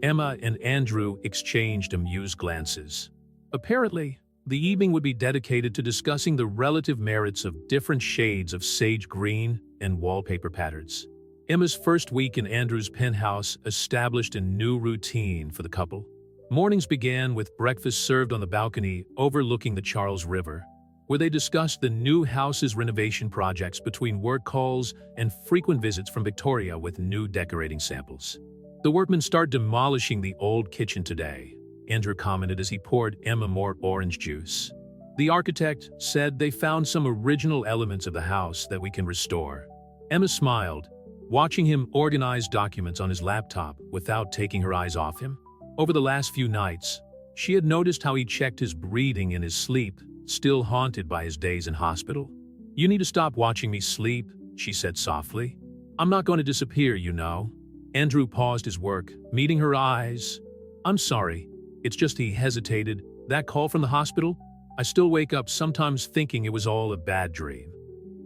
Emma and Andrew exchanged amused glances. Apparently, the evening would be dedicated to discussing the relative merits of different shades of sage green and wallpaper patterns. Emma's first week in Andrew's penthouse established a new routine for the couple. Mornings began with breakfast served on the balcony overlooking the Charles River, where they discussed the new house's renovation projects between work calls and frequent visits from Victoria with new decorating samples. The workmen start demolishing the old kitchen today, Andrew commented as he poured Emma more orange juice. The architect said they found some original elements of the house that we can restore. Emma smiled, watching him organize documents on his laptop without taking her eyes off him. Over the last few nights, she had noticed how he checked his breathing in his sleep, still haunted by his days in hospital. You need to stop watching me sleep, she said softly. I'm not going to disappear, you know. Andrew paused his work, meeting her eyes. I'm sorry. It's just he hesitated. That call from the hospital? I still wake up sometimes thinking it was all a bad dream.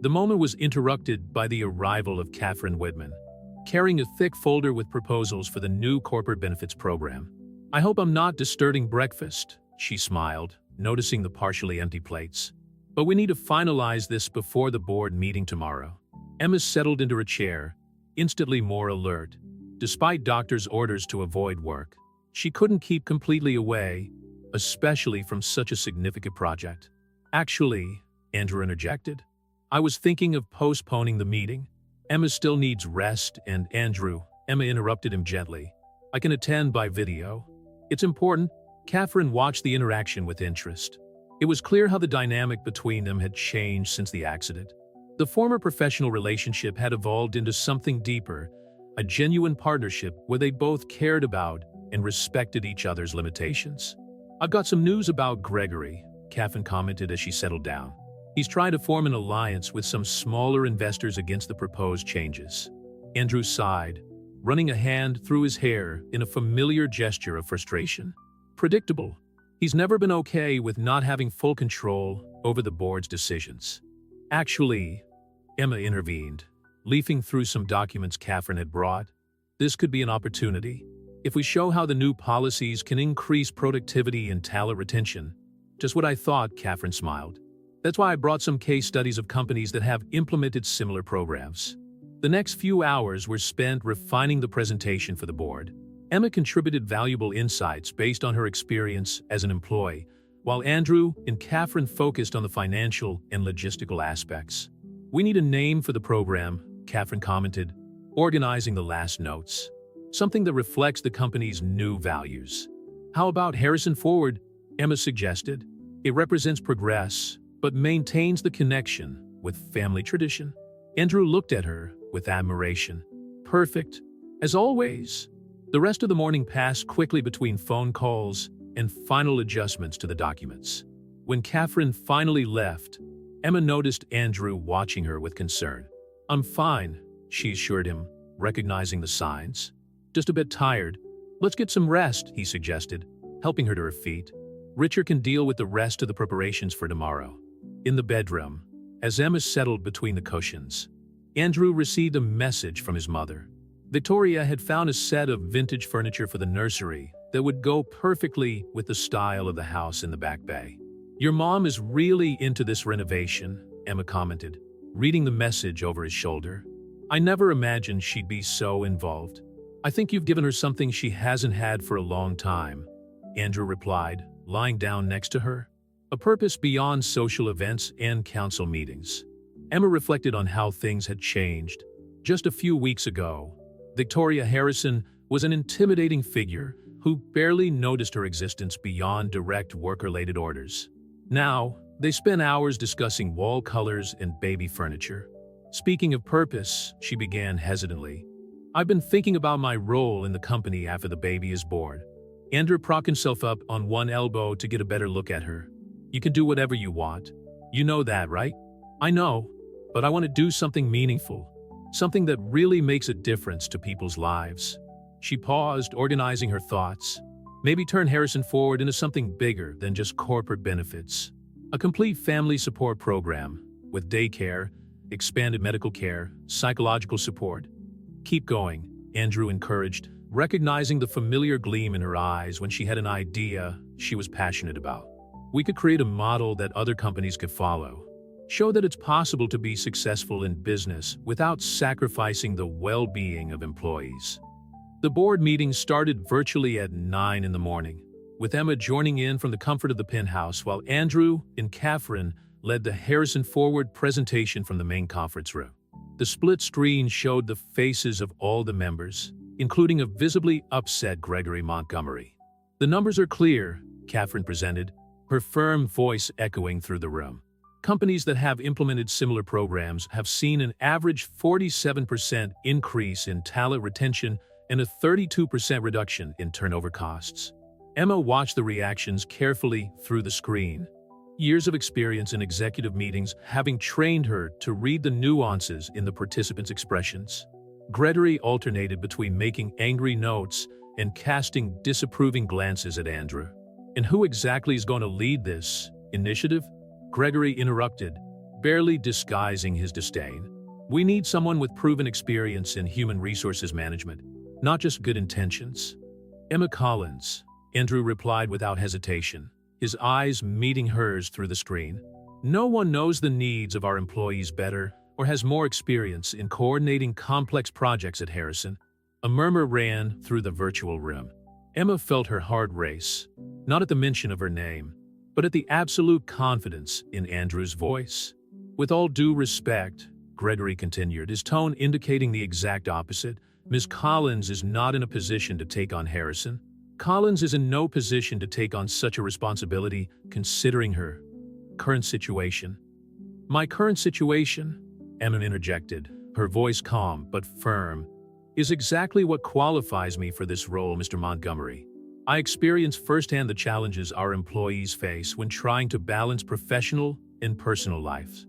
The moment was interrupted by the arrival of Catherine Whitman, carrying a thick folder with proposals for the new corporate benefits program. I hope I'm not disturbing breakfast, she smiled, noticing the partially empty plates. But we need to finalize this before the board meeting tomorrow. Emma settled into her chair, instantly more alert. Despite doctor's orders to avoid work, she couldn't keep completely away, especially from such a significant project. Actually, Andrew interjected, I was thinking of postponing the meeting. Emma still needs rest, and Andrew, Emma interrupted him gently. I can attend by video. It's important. Catherine watched the interaction with interest. It was clear how the dynamic between them had changed since the accident. The former professional relationship had evolved into something deeper, a genuine partnership where they both cared about and respected each other's limitations. I've got some news about Gregory, Catherine commented as she settled down. He's trying to form an alliance with some smaller investors against the proposed changes. Andrew sighed, running a hand through his hair in a familiar gesture of frustration. Predictable. He's never been okay with not having full control over the board's decisions. Actually, Emma intervened, leafing through some documents Catherine had brought. This could be an opportunity. If we show how the new policies can increase productivity and talent retention. Just what I thought, Catherine smiled. That's why I brought some case studies of companies that have implemented similar programs. The next few hours were spent refining the presentation for the board. Emma contributed valuable insights based on her experience as an employee, while Andrew and Catherine focused on the financial and logistical aspects. We need a name for the program, Catherine commented, organizing the last notes. Something that reflects the company's new values. How about Harrison Forward? Emma suggested. It represents progress, but maintains the connection with family tradition. Andrew looked at her with admiration. Perfect, as always. The rest of the morning passed quickly between phone calls and final adjustments to the documents. When Catherine finally left, Emma noticed Andrew watching her with concern. "I'm fine," she assured him, recognizing the signs. "Just a bit tired. Let's get some rest," he suggested, helping her to her feet. "Richard can deal with the rest of the preparations for tomorrow." In the bedroom, as Emma settled between the cushions, Andrew received a message from his mother. Victoria had found a set of vintage furniture for the nursery that would go perfectly with the style of the house in the back bay. "Your mom is really into this renovation," Emma commented, reading the message over his shoulder. "I never imagined she'd be so involved. I think you've given her something she hasn't had for a long time," Andrew replied, lying down next to her. "A purpose beyond social events and council meetings." Emma reflected on how things had changed. Just a few weeks ago, Victoria Harrison was an intimidating figure who barely noticed her existence beyond direct work-related orders. Now, they spent hours discussing wall colors and baby furniture. "Speaking of purpose," she began hesitantly, "I've been thinking about my role in the company after the baby is born." Andrew propped himself up on one elbow to get a better look at her. "You can do whatever you want. You know that, right?" "I know, but I want to do something meaningful. Something that really makes a difference to people's lives." She paused, organizing her thoughts. Maybe turn Harrison forward into something bigger than just corporate benefits. A complete family support program, with daycare, expanded medical care, psychological support. "Keep going," Andrew encouraged, recognizing the familiar gleam in her eyes when she had an idea she was passionate about. "We could create a model that other companies could follow. Show that it's possible to be successful in business without sacrificing the well-being of employees." The board meeting started virtually at 9 in the morning, with Emma joining in from the comfort of the penthouse while Andrew and Catherine led the Harrison Forward presentation from the main conference room. The split screen showed the faces of all the members, including a visibly upset Gregory Montgomery. "The numbers are clear," Catherine presented, her firm voice echoing through the room. "Companies that have implemented similar programs have seen an average 47% increase in talent retention and a 32% reduction in turnover costs." Emma watched the reactions carefully through the screen. Years of experience in executive meetings having trained her to read the nuances in the participants' expressions. Gregory alternated between making angry notes and casting disapproving glances at Andrew. "And who exactly is going to lead this initiative?" Gregory interrupted, barely disguising his disdain. "We need someone with proven experience in human resources management, not just good intentions." "Emma Collins," Andrew replied without hesitation, his eyes meeting hers through the screen. "No one knows the needs of our employees better or has more experience in coordinating complex projects at Harrison." A murmur ran through the virtual room. Emma felt her heart race, not at the mention of her name, but at the absolute confidence in Andrew's voice. "With all due respect," Gregory continued, his tone indicating the exact opposite, "Ms. Collins is not in a position to take on Harrison. Collins is in no position to take on such a responsibility considering her current situation." "My current situation," Emma interjected, her voice calm but firm, "is exactly what qualifies me for this role, Mr. Montgomery. I experience firsthand the challenges our employees face when trying to balance professional and personal lives."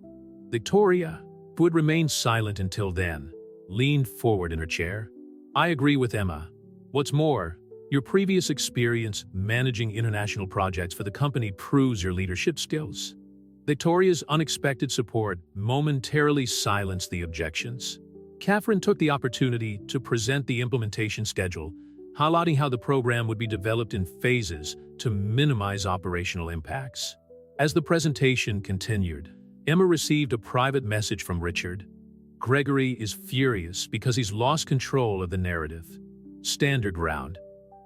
Victoria, who had remained silent until then, leaned forward in her chair. "I agree with Emma. What's more, your previous experience managing international projects for the company proves your leadership skills." Victoria's unexpected support momentarily silenced the objections. Catherine took the opportunity to present the implementation schedule, highlighting how the program would be developed in phases to minimize operational impacts. As the presentation continued, Emma received a private message from Richard. "Gregory is furious because he's lost control of the narrative. Stand your ground."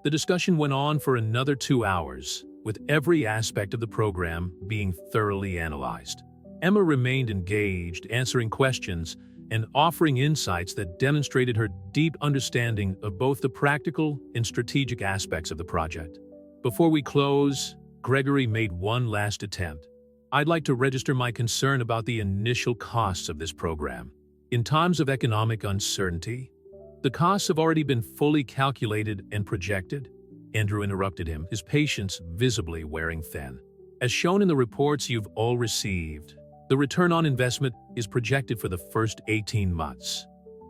The discussion went on for another 2 hours, with every aspect of the program being thoroughly analyzed. Emma remained engaged, answering questions and offering insights that demonstrated her deep understanding of both the practical and strategic aspects of the project. "Before we close," Gregory made one last attempt. "I'd like to register my concern about the initial costs of this program. In times of economic uncertainty, the costs have already been fully calculated and projected." Andrew interrupted him, his patience visibly wearing thin. As shown in the reports you've all received, the return on investment is projected for the first 18 months.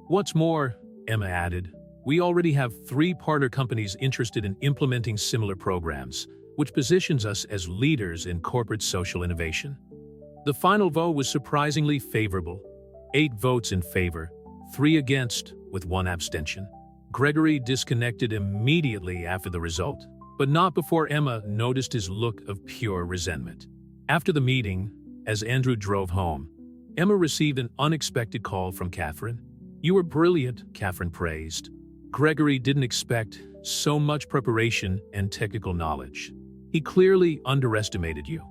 What's more, Emma added, we already have 3 partner companies interested in implementing similar programs, which positions us as leaders in corporate social innovation. The final vote was surprisingly favorable. 8 votes in favor, 3 against, with 1 abstention. Gregory disconnected immediately after the result, but not before Emma noticed his look of pure resentment. After the meeting, as Andrew drove home, Emma received an unexpected call from Catherine. You were brilliant, Catherine praised. Gregory didn't expect so much preparation and technical knowledge. He clearly underestimated you.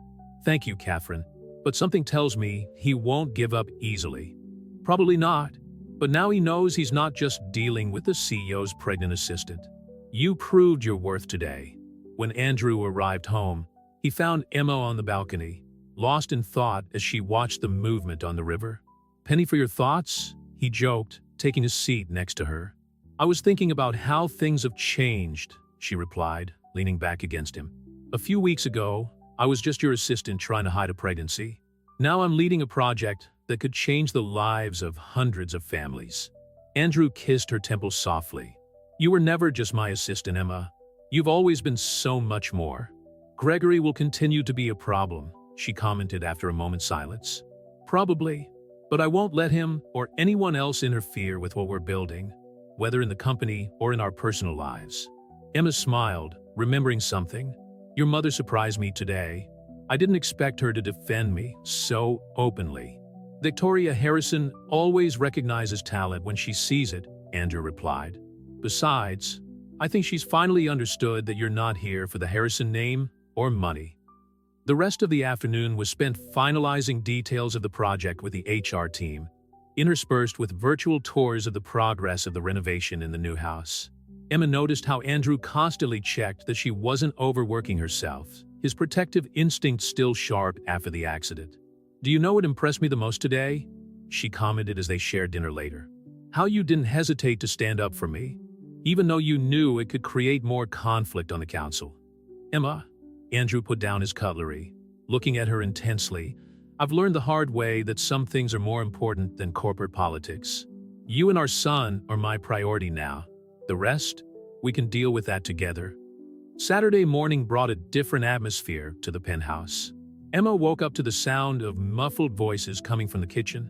Thank you, Catherine, but something tells me he won't give up easily. Probably not, but now he knows he's not just dealing with the CEO's pregnant assistant. You proved your worth today. When Andrew arrived home, he found Emma on the balcony, lost in thought as she watched the movement on the river. Penny for your thoughts? He joked, taking a seat next to her. I was thinking about how things have changed, she replied, leaning back against him. A few weeks ago, I was just your assistant trying to hide a pregnancy. Now I'm leading a project that could change the lives of hundreds of families. Andrew kissed her temples softly. You were never just my assistant, Emma. You've always been so much more. Gregory will continue to be a problem, she commented after a moment's silence. Probably, but I won't let him or anyone else interfere with what we're building, whether in the company or in our personal lives. Emma smiled, remembering something. Your mother surprised me today. I didn't expect her to defend me so openly. Victoria Harrison always recognizes talent when she sees it, Andrew replied. Besides, I think she's finally understood that you're not here for the Harrison name or money. The rest of the afternoon was spent finalizing details of the project with the HR team, interspersed with virtual tours of the progress of the renovation in the new house. Emma noticed how Andrew constantly checked that she wasn't overworking herself, his protective instinct still sharp after the accident. Do you know what impressed me the most today? She commented as they shared dinner later. How you didn't hesitate to stand up for me, even though you knew it could create more conflict on the council. Emma, Andrew put down his cutlery, looking at her intensely. I've learned the hard way that some things are more important than corporate politics. You and our son are my priority now. The rest, we can deal with that together. Saturday morning brought a different atmosphere to the penthouse. Emma woke up to the sound of muffled voices coming from the kitchen.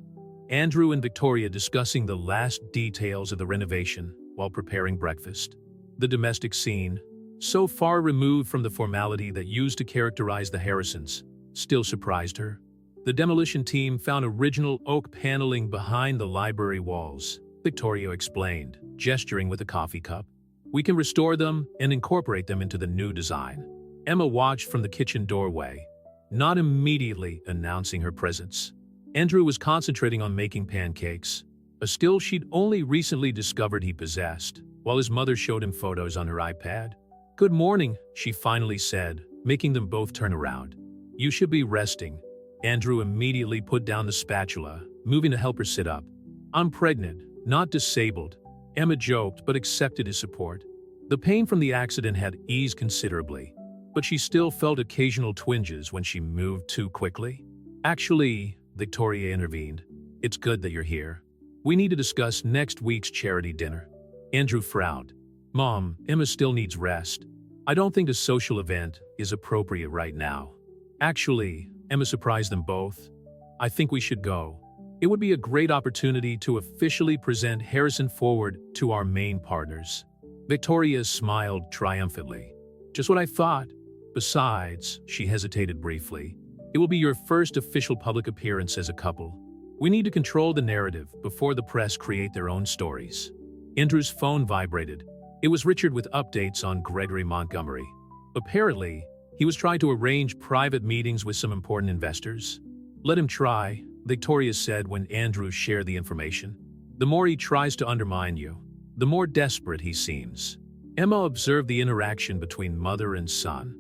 Andrew and Victoria discussing the last details of the renovation while preparing breakfast. The domestic scene, so far removed from the formality that used to characterize the Harrisons, still surprised her. The demolition team found original oak paneling behind the library walls, Victoria explained, gesturing with a coffee cup. We can restore them and incorporate them into the new design. Emma watched from the kitchen doorway, not immediately announcing her presence. Andrew was concentrating on making pancakes, a skill she'd only recently discovered he possessed, while his mother showed him photos on her iPad. Good morning, she finally said, making them both turn around. You should be resting. Andrew immediately put down the spatula, moving to help her sit up. I'm pregnant, not disabled. Emma joked but accepted his support. The pain from the accident had eased considerably, but she still felt occasional twinges when she moved too quickly. Actually, Victoria intervened. It's good that you're here. We need to discuss next week's charity dinner. Andrew frowned. Mom, Emma still needs rest. I don't think a social event is appropriate right now. Actually, Emma surprised them both. I think we should go. It would be a great opportunity to officially present Harrison forward to our main partners. Victoria smiled triumphantly. Just what I thought. Besides, she hesitated briefly, it will be your first official public appearance as a couple. We need to control the narrative before the press create their own stories. Andrew's phone vibrated. It was Richard with updates on Gregory Montgomery. Apparently, he was trying to arrange private meetings with some important investors. Let him try, Victoria said when Andrew shared the information. The more he tries to undermine you, the more desperate he seems. Emma observed the interaction between mother and son,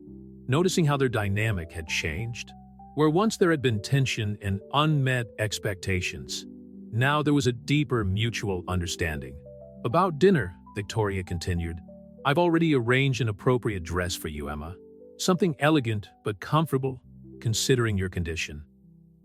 noticing how their dynamic had changed. Where once there had been tension and unmet expectations, now there was a deeper mutual understanding. About dinner, Victoria continued. I've already arranged an appropriate dress for you, Emma. Something elegant but comfortable. considering your condition."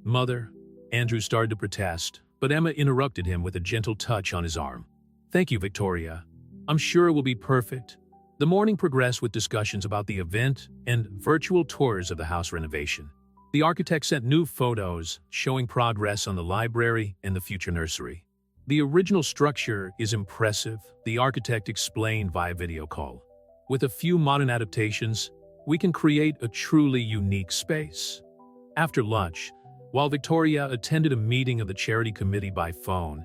"Mother," Andrew started to protest, but Emma interrupted him with a gentle touch on his arm. "Thank you, Victoria. I'm sure it will be perfect." The morning progressed with discussions about the event and virtual tours of the house renovation. The architect sent new photos showing progress on the library and the future nursery. "The original structure is impressive," the architect explained via video call. "With a few modern adaptations, we can create a truly unique space." After lunch, while Victoria attended a meeting of the charity committee by phone,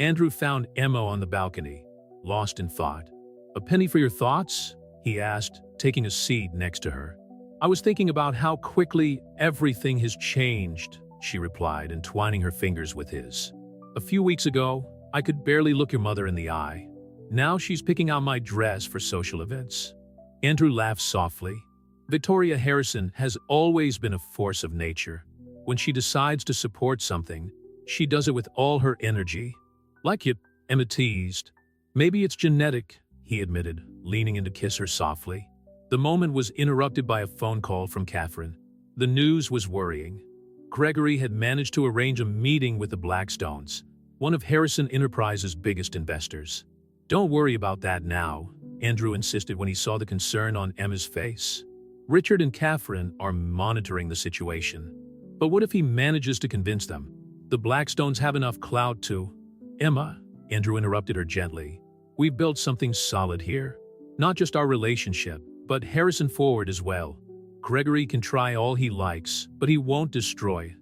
Andrew found Emma on the balcony, lost in thought. "A penny for your thoughts?" he asked, taking a seat next to her. "I was thinking about how quickly everything has changed," she replied, entwining her fingers with his. "A few weeks ago, I could barely look your mother in the eye. Now she's picking out my dress for social events." Andrew laughed softly. Victoria Harrison has always been a force of nature. When she decides to support something, she does it with all her energy. "Like you," Emma teased. "Maybe it's genetic," he admitted, leaning in to kiss her softly. The moment was interrupted by a phone call from Catherine. The news was worrying. Gregory had managed to arrange a meeting with the Blackstones, one of Harrison Enterprises' biggest investors. "Don't worry about that now," Andrew insisted when he saw the concern on Emma's face. "Richard and Catherine are monitoring the situation. But what if he manages to convince them? The Blackstones have enough clout to—" "Emma," Andrew interrupted her gently, "we've built something solid here. Not just our relationship, but Harrison Forward as well. Gregory can try all he likes, but he won't destroy."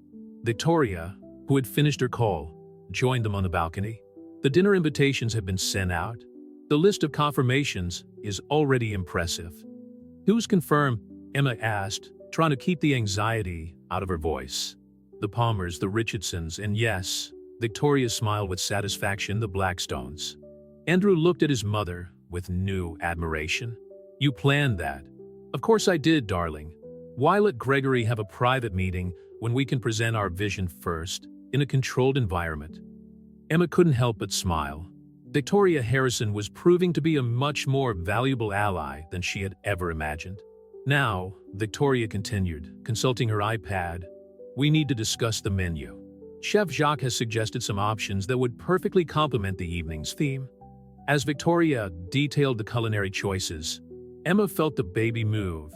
Victoria, who had finished her call, joined them on the balcony. The dinner invitations have been sent out. The list of confirmations is already impressive. "Who's confirmed?" Emma asked, trying to keep the anxiety out of her voice. "The Palmers, the Richardsons, and yes," Victoria smiled with satisfaction, "the Blackstones." Andrew looked at his mother with new admiration. "You planned that?" "Of course I did, darling. Why let Gregory have a private meeting when we can present our vision first, in a controlled environment?" Emma couldn't help but smile. Victoria Harrison was proving to be a much more valuable ally than she had ever imagined. "Now," Victoria continued, consulting her iPad, "we need to discuss the menu. Chef Jacques has suggested some options that would perfectly complement the evening's theme." As Victoria detailed the culinary choices, Emma felt the baby move,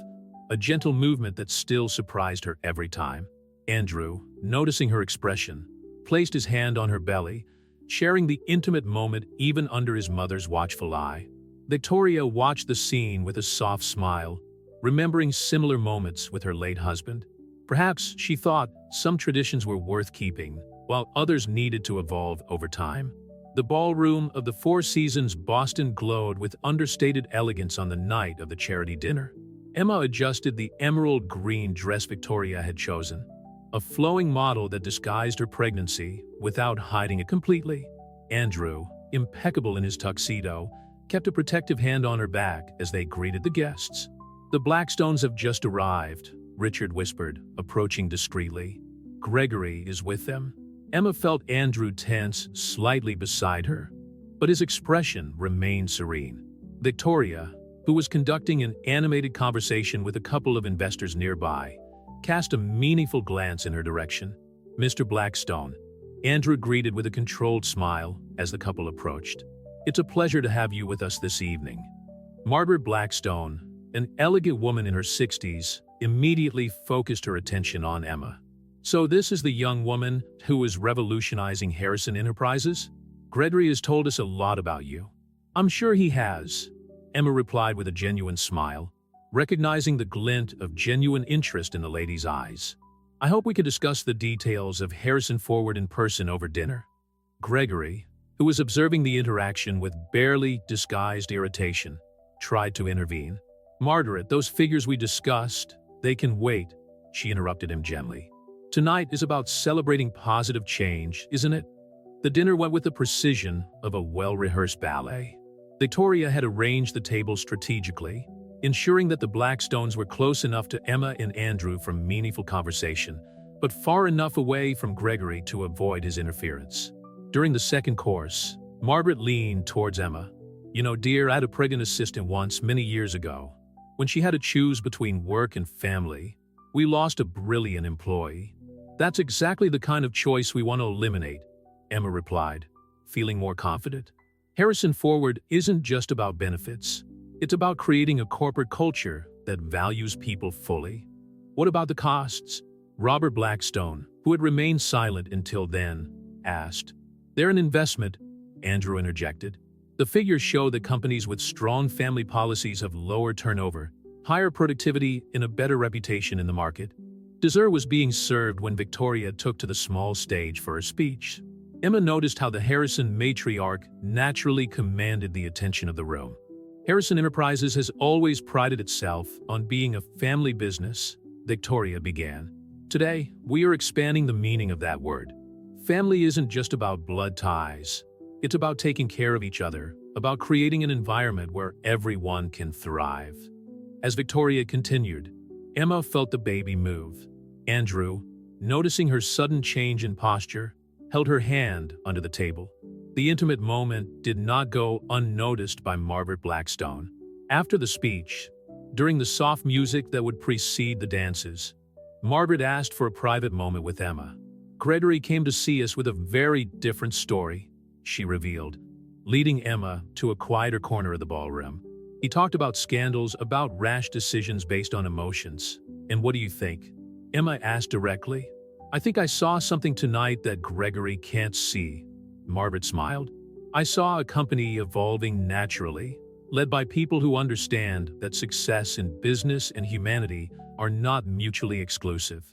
a gentle movement that still surprised her every time. Andrew, noticing her expression, placed his hand on her belly, sharing the intimate moment even under his mother's watchful eye. Victoria watched the scene with a soft smile, remembering similar moments with her late husband. Perhaps, she thought, some traditions were worth keeping, while others needed to evolve over time. The ballroom of the Four Seasons Boston glowed with understated elegance on the night of the charity dinner. Emma adjusted the emerald green dress Victoria had chosen, a flowing model that disguised her pregnancy without hiding it completely. Andrew, impeccable in his tuxedo, kept a protective hand on her back as they greeted the guests. "The Blackstones have just arrived," Richard whispered, approaching discreetly. "Gregory is with them." Emma felt Andrew tense slightly beside her, but his expression remained serene. Victoria, who was conducting an animated conversation with a couple of investors nearby, cast a meaningful glance in her direction. "Mr. Blackstone," Andrew greeted with a controlled smile as the couple approached. "It's a pleasure to have you with us this evening." Margaret Blackstone, an elegant woman in her 60s, immediately focused her attention on Emma. "So this is the young woman who is revolutionizing Harrison Enterprises? Gregory has told us a lot about you." "I'm sure he has," Emma replied with a genuine smile, recognizing the glint of genuine interest in the lady's eyes. "I hope we can discuss the details of Harrison Forward in person over dinner." Gregory, who was observing the interaction with barely disguised irritation, tried to intervene. "Margaret, those figures we discussed, they can wait," she interrupted him gently. "Tonight is about celebrating positive change, isn't it?" The dinner went with the precision of a well-rehearsed ballet. Victoria had arranged the table strategically, ensuring that the Blackstones were close enough to Emma and Andrew for meaningful conversation, but far enough away from Gregory to avoid his interference. During the second course, Margaret leaned towards Emma. "You know, dear, I had a pregnant assistant once, many years ago. When she had to choose between work and family, We lost a brilliant employee. That's exactly the kind of choice we want to eliminate, Emma replied, feeling more confident. Harrison Forward isn't just about benefits. It's about creating a corporate culture that values people fully. What about the costs? Robert Blackstone, who had remained silent until then, asked. They're an investment, Andrew interjected. The figures show that companies with strong family policies have lower turnover, higher productivity, and a better reputation in the market. Dessert was being served when Victoria took to the small stage for her speech. Emma noticed how the Harrison matriarch naturally commanded the attention of the room. Harrison Enterprises has always prided itself on being a family business, Victoria began. Today, we are expanding the meaning of that word. Family isn't just about blood ties. It's about taking care of each other, about creating an environment where everyone can thrive. As Victoria continued, Emma felt the baby move. Andrew, noticing her sudden change in posture, held her hand under the table. The intimate moment did not go unnoticed by Margaret Blackstone. After the speech, during the soft music that would precede the dances, Margaret asked for a private moment with Emma. Gregory came to see us with a very different story, she revealed, leading Emma to a quieter corner of the ballroom. He talked about scandals, about rash decisions based on emotions. And what do you think? Emma asked directly. I think I saw something tonight that Gregory can't see. Margaret smiled. I saw a company evolving naturally, led by people who understand that success in business and humanity are not mutually exclusive.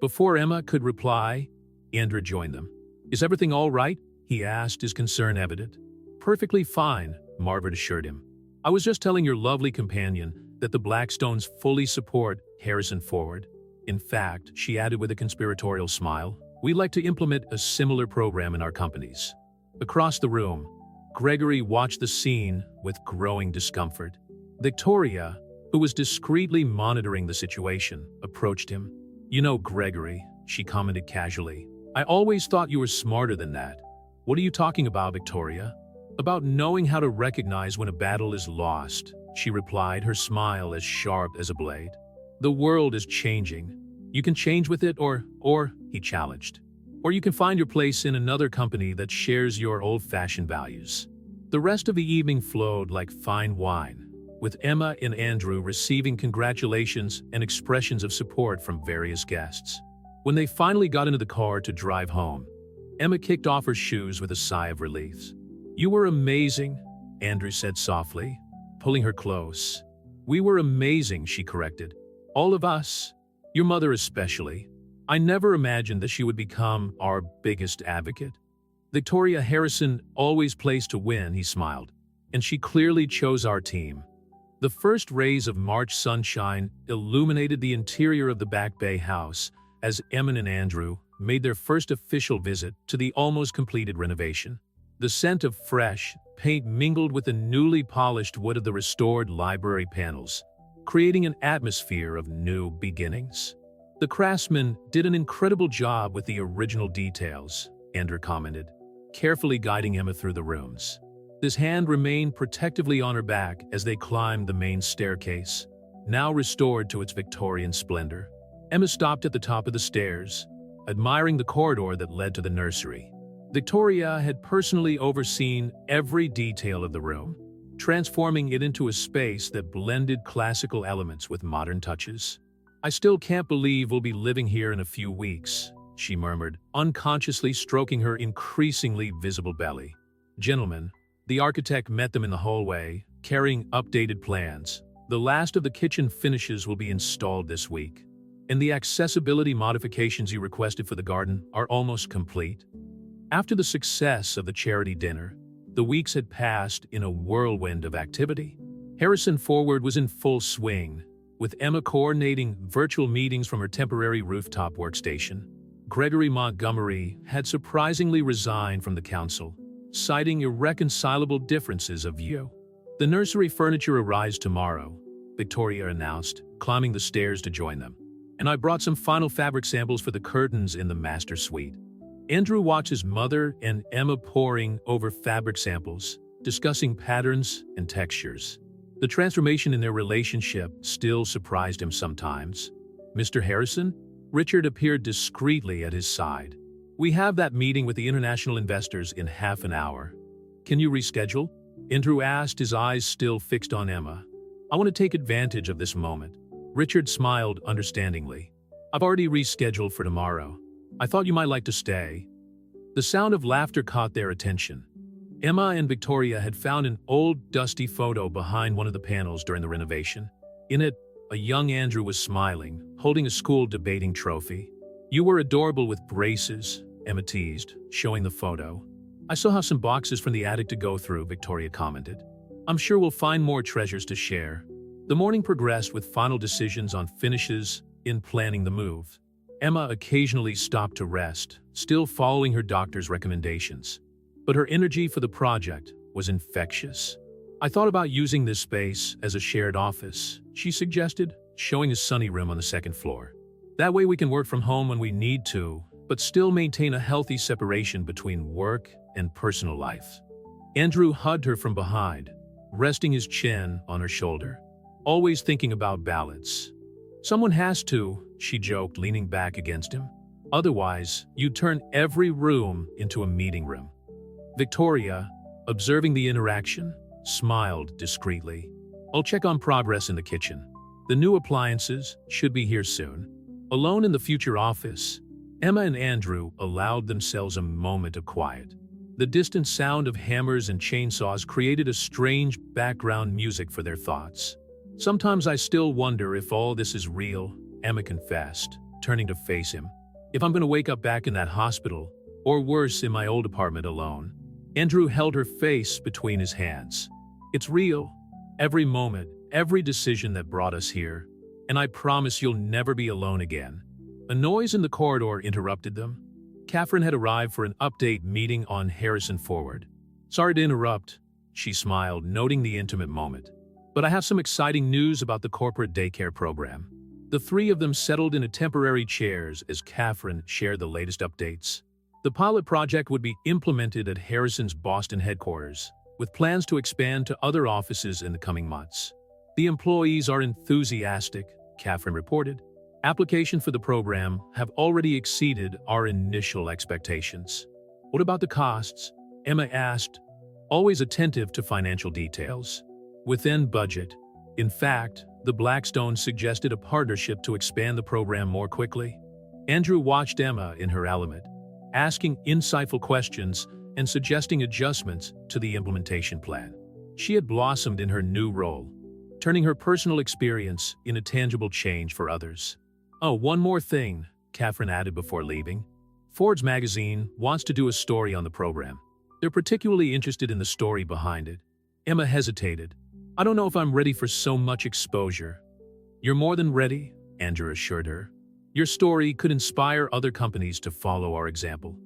Before Emma could reply, Andrew joined them. Is everything all right? He asked, his concern evident. Perfectly fine, Margaret assured him. I was just telling your lovely companion that the Blackstones fully support Harrison Forward. In fact, she added with a conspiratorial smile, we like to implement a similar program in our companies. Across the room, Gregory watched the scene with growing discomfort. Victoria, who was discreetly monitoring the situation, approached him. You know, Gregory, she commented casually, I always thought you were smarter than that. What are you talking about, Victoria? About knowing how to recognize when a battle is lost, she replied, her smile as sharp as a blade. The world is changing. You can change with it or, he challenged. Or you can find your place in another company that shares your old-fashioned values. The rest of the evening flowed like fine wine, with Emma and Andrew receiving congratulations and expressions of support from various guests. When they finally got into the car to drive home, Emma kicked off her shoes with a sigh of relief. You were amazing, Andrew said softly, pulling her close. We were amazing, she corrected. All of us. Your mother especially. I never imagined that she would become our biggest advocate. Victoria Harrison always plays to win, he smiled, and she clearly chose our team. The first rays of March sunshine illuminated the interior of the Back Bay house as Emma and Andrew made their first official visit to the almost completed renovation. The scent of fresh paint mingled with the newly polished wood of the restored library panels, creating an atmosphere of new beginnings. The craftsman did an incredible job with the original details, Andrew commented, carefully guiding Emma through the rooms. His hand remained protectively on her back as they climbed the main staircase, now restored to its Victorian splendor. Emma stopped at the top of the stairs, admiring the corridor that led to the nursery. Victoria had personally overseen every detail of the room, transforming it into a space that blended classical elements with modern touches. I still can't believe we'll be living here in a few weeks, she murmured, unconsciously stroking her increasingly visible belly. Gentlemen, the architect met them in the hallway, carrying updated plans. The last of the kitchen finishes will be installed this week, and the accessibility modifications you requested for the garden are almost complete. After the success of the charity dinner, the weeks had passed in a whirlwind of activity. Harrison Forward was in full swing, with Emma coordinating virtual meetings from her temporary rooftop workstation. Gregory Montgomery had surprisingly resigned from the council, citing irreconcilable differences of view. The nursery furniture arrives tomorrow, Victoria announced, climbing the stairs to join them. And I brought some final fabric samples for the curtains in the master suite. Andrew watched his mother and Emma poring over fabric samples, discussing patterns and textures. The transformation in their relationship still surprised him sometimes. Mr. Harrison? Richard appeared discreetly at his side. We have that meeting with the international investors in half an hour. Can you reschedule? Andrew asked, his eyes still fixed on Emma. I want to take advantage of this moment. Richard smiled understandingly. I've already rescheduled for tomorrow. I thought you might like to stay. The sound of laughter caught their attention. Emma and Victoria had found an old, dusty photo behind one of the panels during the renovation. In it, a young Andrew was smiling, holding a school debating trophy. You were adorable with braces, Emma teased, showing the photo. I still have some boxes from the attic to go through, Victoria commented. I'm sure we'll find more treasures to share. The morning progressed with final decisions on finishes in planning the move. Emma occasionally stopped to rest, still following her doctor's recommendations. But her energy for the project was infectious. I thought about using this space as a shared office, she suggested, showing a sunny room on the second floor. That way we can work from home when we need to, but still maintain a healthy separation between work and personal life. Andrew hugged her from behind, resting his chin on her shoulder, always thinking about balance. Someone has to, she joked, leaning back against him. Otherwise, you'd turn every room into a meeting room. Victoria, observing the interaction, smiled discreetly. I'll check on progress in the kitchen. The new appliances should be here soon. Alone in the future office, Emma and Andrew allowed themselves a moment of quiet. The distant sound of hammers and chainsaws created a strange background music for their thoughts. Sometimes I still wonder if all this is real, Emma confessed, turning to face him. If I'm going to wake up back in that hospital, or worse, in my old apartment alone. Andrew held her face between his hands. It's real. Every moment, every decision that brought us here. And I promise you'll never be alone again. A noise in the corridor interrupted them. Catherine had arrived for an update meeting on Harrison Forward. Sorry to interrupt, she smiled, noting the intimate moment. But I have some exciting news about the corporate daycare program. The three of them settled into temporary chairs as Catherine shared the latest updates. The pilot project would be implemented at Harrison's Boston headquarters, with plans to expand to other offices in the coming months. The employees are enthusiastic, Catherine reported. Applications for the program have already exceeded our initial expectations. What about the costs? Emma asked, always attentive to financial details. Within budget. In fact, the Blackstones suggested a partnership to expand the program more quickly. Andrew watched Emma in her element, asking insightful questions and suggesting adjustments to the implementation plan. She had blossomed in her new role, turning her personal experience into tangible change for others. Oh, one more thing, Catherine added before leaving. Forbes magazine wants to do a story on the program. They're particularly interested in the story behind it. Emma hesitated. I don't know if I'm ready for so much exposure. You're more than ready, Andrew assured her. Your story could inspire other companies to follow our example.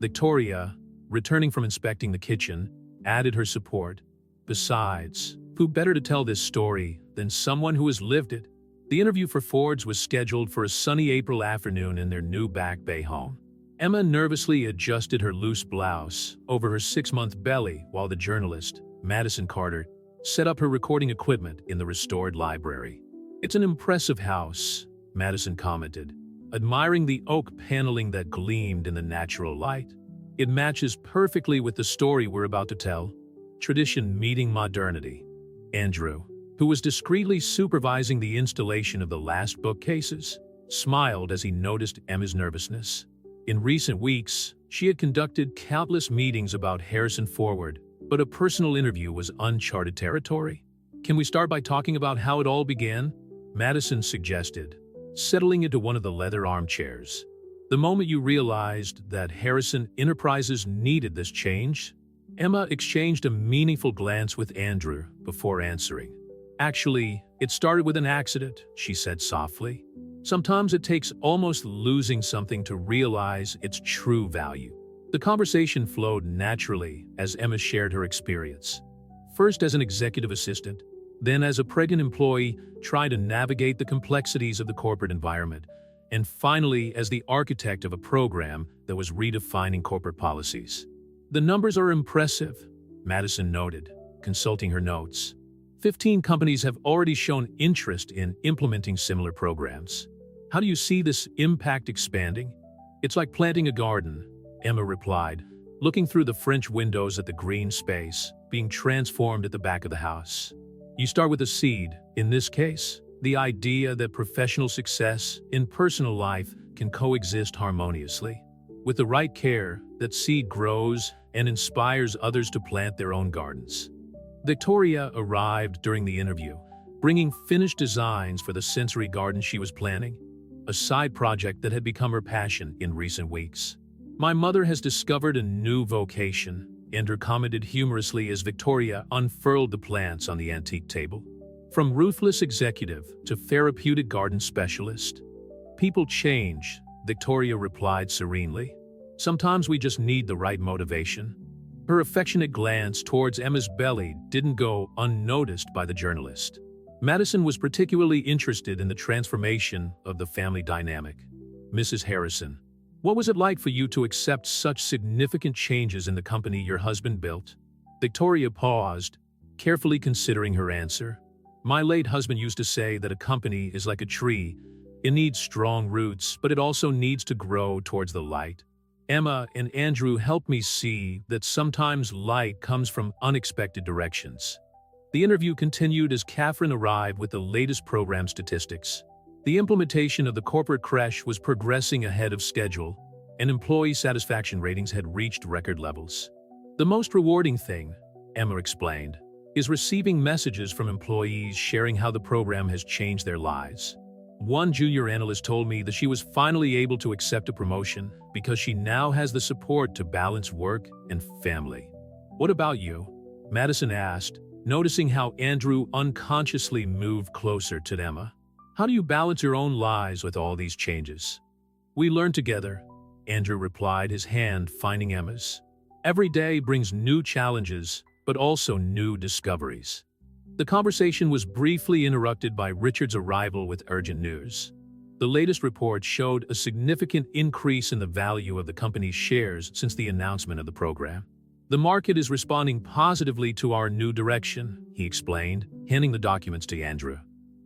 Victoria, returning from inspecting the kitchen, added her support. Besides, who better to tell this story than someone who has lived it? The interview for Ford's was scheduled for a sunny April afternoon in their new Back Bay home. Emma nervously adjusted her loose blouse over her 6-month belly while the journalist, Madison Carter, set up her recording equipment in the restored library. It's an impressive house, Madison commented, admiring the oak paneling that gleamed in the natural light. It matches perfectly with the story we're about to tell. Tradition meeting modernity. Andrew, who was discreetly supervising the installation of the last bookcases, smiled as he noticed Emma's nervousness. In recent weeks, she had conducted countless meetings about Harrison Forward, but a personal interview was uncharted territory. Can we start by talking about how it all began? Madison suggested, settling into one of the leather armchairs. The moment you realized that Harrison Enterprises needed this change, Emma exchanged a meaningful glance with Andrew before answering. Actually, it started with an accident, she said softly. Sometimes it takes almost losing something to realize its true value. The conversation flowed naturally as Emma shared her experience. First as an executive assistant, then as a pregnant employee trying to navigate the complexities of the corporate environment, and finally as the architect of a program that was redefining corporate policies. The numbers are impressive, Madison noted, consulting her notes. 15 companies have already shown interest in implementing similar programs. How do you see this impact expanding? It's like planting a garden, Emma replied, looking through the French windows at the green space being transformed at the back of the house. You start with a seed, in this case, the idea that professional success in personal life can coexist harmoniously. With the right care, that seed grows and inspires others to plant their own gardens. Victoria arrived during the interview, bringing finished designs for the sensory garden she was planning, a side project that had become her passion in recent weeks. "My mother has discovered a new vocation," Andrew commented humorously as Victoria unfurled the plants on the antique table. "From ruthless executive to therapeutic garden specialist. People change," Victoria replied serenely. "Sometimes we just need the right motivation." Her affectionate glance towards Emma's belly didn't go unnoticed by the journalist. Madison was particularly interested in the transformation of the family dynamic. "Mrs. Harrison, what was it like for you to accept such significant changes in the company your husband built?" Victoria paused, carefully considering her answer. "My late husband used to say that a company is like a tree. It needs strong roots, but it also needs to grow towards the light. Emma and Andrew helped me see that sometimes light comes from unexpected directions." The interview continued as Catherine arrived with the latest program statistics. The implementation of the corporate creche was progressing ahead of schedule, and employee satisfaction ratings had reached record levels. "The most rewarding thing," Emma explained, "is receiving messages from employees sharing how the program has changed their lives. One junior analyst told me that she was finally able to accept a promotion because she now has the support to balance work and family." "What about you?" Madison asked, noticing how Andrew unconsciously moved closer to Emma. "How do you balance your own lives with all these changes?" "We learn together," Andrew replied, his hand finding Emma's. "Every day brings new challenges, but also new discoveries." The conversation was briefly interrupted by Richard's arrival with urgent news. The latest report showed a significant increase in the value of the company's shares since the announcement of the program. "The market is responding positively to our new direction," he explained, handing the documents to Andrew.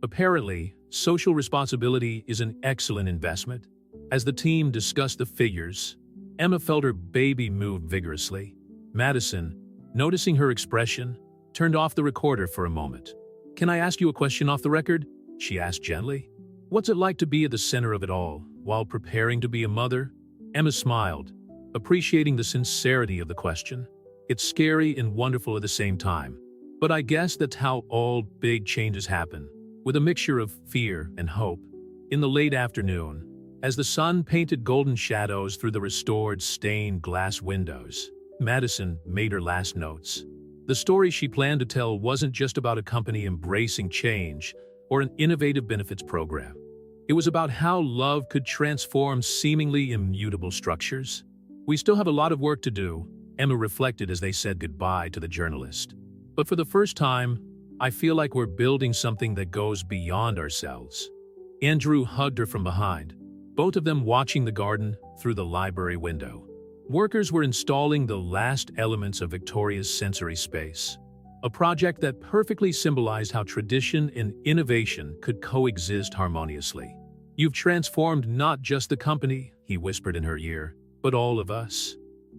"Apparently, social responsibility is an excellent investment." As the team discussed the figures, Emma felt her baby move vigorously. Madison, noticing her expression, turned off the recorder for a moment. "Can I ask you a question off the record?" she asked gently. "What's it like to be at the center of it all, while preparing to be a mother?" Emma smiled, appreciating the sincerity of the question. "It's scary and wonderful at the same time. But I guess that's how all big changes happen, with a mixture of fear and hope." In the late afternoon, as the sun painted golden shadows through the restored stained glass windows, Madison made her last notes. The story she planned to tell wasn't just about a company embracing change or an innovative benefits program. It was about how love could transform seemingly immutable structures. "We still have a lot of work to do," Emma reflected as they said goodbye to the journalist. "But for the first time, I feel like we're building something that goes beyond ourselves." Andrew hugged her from behind, both of them watching the garden through the library window. Workers were installing the last elements of Victoria's sensory space, a project that perfectly symbolized how tradition and innovation could coexist harmoniously. "You've transformed not just the company," he whispered in her ear, "but all of us."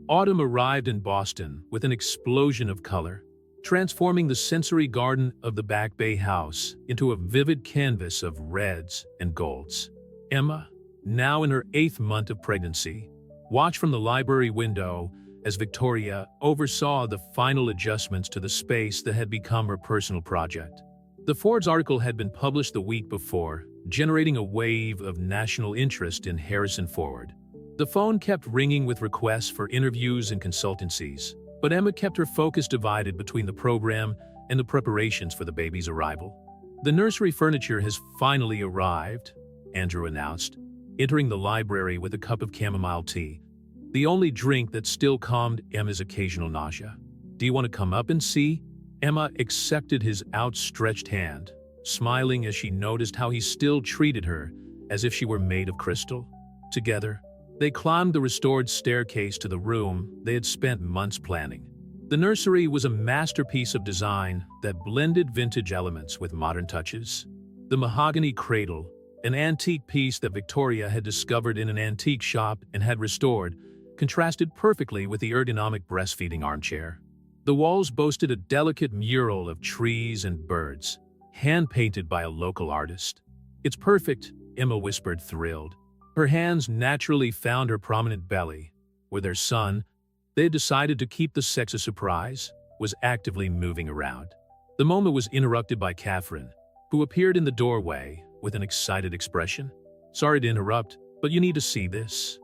Autumn arrived in Boston with an explosion of color, transforming the sensory garden of the Back Bay house into a vivid canvas of reds and golds. Emma, now in her 8th month of pregnancy, watched from the library window as Victoria oversaw the final adjustments to the space that had become her personal project. The Forbes article had been published the week before, generating a wave of national interest in Harrison Ford. The phone kept ringing with requests for interviews and consultancies, but Emma kept her focus divided between the program and the preparations for the baby's arrival. "The nursery furniture has finally arrived," Andrew announced, entering the library with a cup of chamomile tea, the only drink that still calmed Emma's occasional nausea. "Do you want to come up and see?" Emma accepted his outstretched hand, smiling as she noticed how he still treated her as if she were made of crystal. Together, they climbed the restored staircase to the room they had spent months planning. The nursery was a masterpiece of design that blended vintage elements with modern touches. The mahogany cradle An antique piece that Victoria had discovered in an antique shop and had restored, contrasted perfectly with the ergonomic breastfeeding armchair. The walls boasted a delicate mural of trees and birds, hand-painted by a local artist. "It's perfect," Emma whispered, thrilled. Her hands naturally found her prominent belly, where their son, they had decided to keep the sex a surprise, was actively moving around. The moment was interrupted by Catherine, who appeared in the doorway with an excited expression. "Sorry to interrupt, but you need to see this."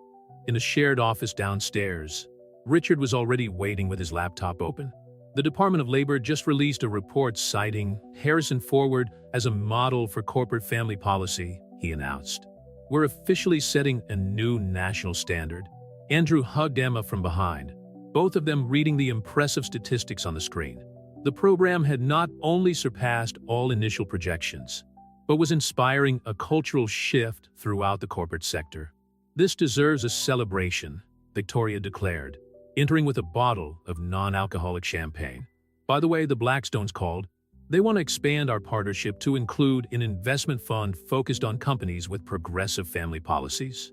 In a shared office downstairs, Richard was already waiting with his laptop open. The Department of Labor just released a report citing Harrison Forward as a model for corporate family policy, he announced. "We're officially setting a new national standard." Andrew hugged Emma from behind, both of them reading the impressive statistics on the screen. The program had not only surpassed all initial projections, but was inspiring a cultural shift throughout the corporate sector. "This deserves a celebration," Victoria declared, entering with a bottle of non-alcoholic champagne. "By the way, the Blackstones called. They want to expand our partnership to include an investment fund focused on companies with progressive family policies."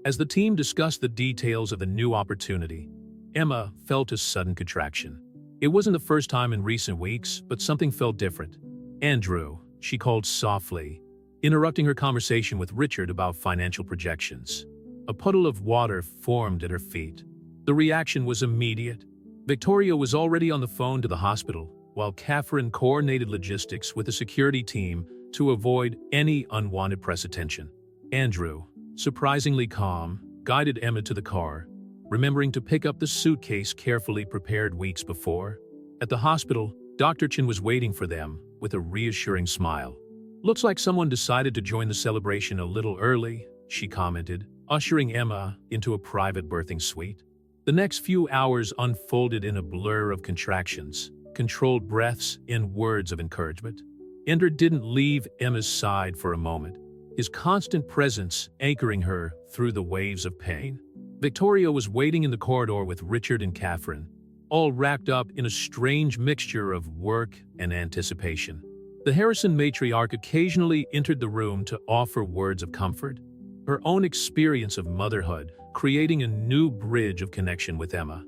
As the team discussed the details of the new opportunity, Emma felt a sudden contraction. It wasn't the first time in recent weeks, but something felt different. "Andrew," she called softly, interrupting her conversation with Richard about financial projections. A puddle of water formed at her feet. The reaction was immediate. Victoria was already on the phone to the hospital, while Catherine coordinated logistics with the security team to avoid any unwanted press attention. Andrew, surprisingly calm, guided Emma to the car, remembering to pick up the suitcase carefully prepared weeks before. At the hospital, Dr. Chin was waiting for them with a reassuring smile. "Looks like someone decided to join the celebration a little early," she commented, ushering Emma into a private birthing suite. The next few hours unfolded in a blur of contractions, controlled breaths, and words of encouragement. Ender didn't leave Emma's side for a moment, his constant presence anchoring her through the waves of pain. Victoria was waiting in the corridor with Richard and Catherine, all wrapped up in a strange mixture of work and anticipation. The Harrison matriarch occasionally entered the room to offer words of comfort, her own experience of motherhood creating a new bridge of connection with Emma.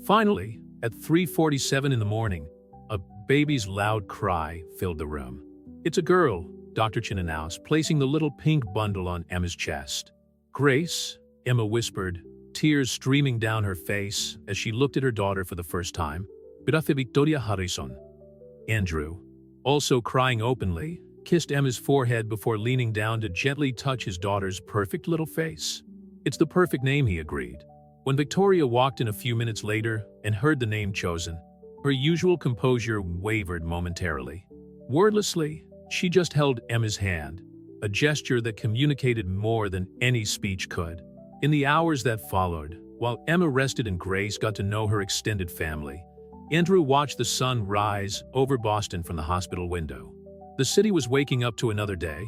Finally, at 3:47 in the morning, a baby's loud cry filled the room. "It's a girl," Dr. Chin announced, placing the little pink bundle on Emma's chest. "Grace," Emma whispered, tears streaming down her face as she looked at her daughter for the first time. "Gracias, Victoria Harrison." Andrew, also crying openly, kissed Emma's forehead before leaning down to gently touch his daughter's perfect little face. "It's the perfect name," he agreed. When Victoria walked in a few minutes later and heard the name chosen, her usual composure wavered momentarily. Wordlessly, she just held Emma's hand, a gesture that communicated more than any speech could. In the hours that followed, while Emma rested and Grace got to know her extended family, Andrew watched the sun rise over Boston from the hospital window. The city was waking up to another day,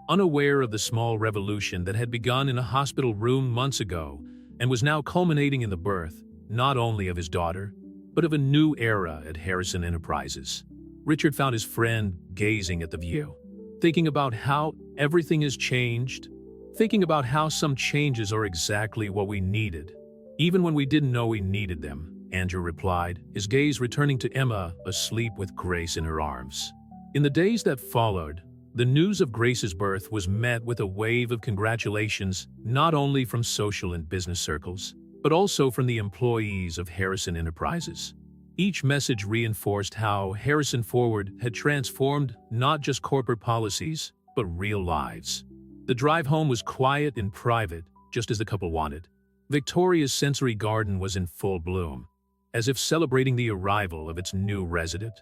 unaware of the small revolution that had begun in a hospital room months ago and was now culminating in the birth, not only of his daughter, but of a new era at Harrison Enterprises. Richard found his friend gazing at the view, thinking about how everything has changed, thinking about how some changes are exactly what we needed, even when we didn't know we needed them, Andrew replied, his gaze returning to Emma asleep with Grace in her arms. In the days that followed, the news of Grace's birth was met with a wave of congratulations not only from social and business circles, but also from the employees of Harrison Enterprises. Each message reinforced how Harrison Forward had transformed not just corporate policies, but real lives. The drive home was quiet and private, just as the couple wanted. Victoria's sensory garden was in full bloom, as if celebrating the arrival of its new resident.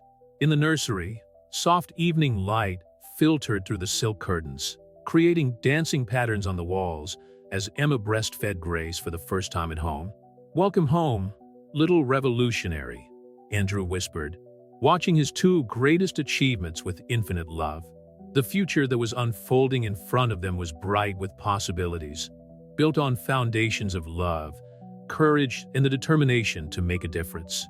In the nursery, soft evening light filtered through the silk curtains, creating dancing patterns on the walls as Emma breastfed Grace for the first time at home. "Welcome home, little revolutionary," Andrew whispered, watching his two greatest achievements with infinite love. The future that was unfolding in front of them was bright with possibilities, built on foundations of love, courage, and the determination to make a difference.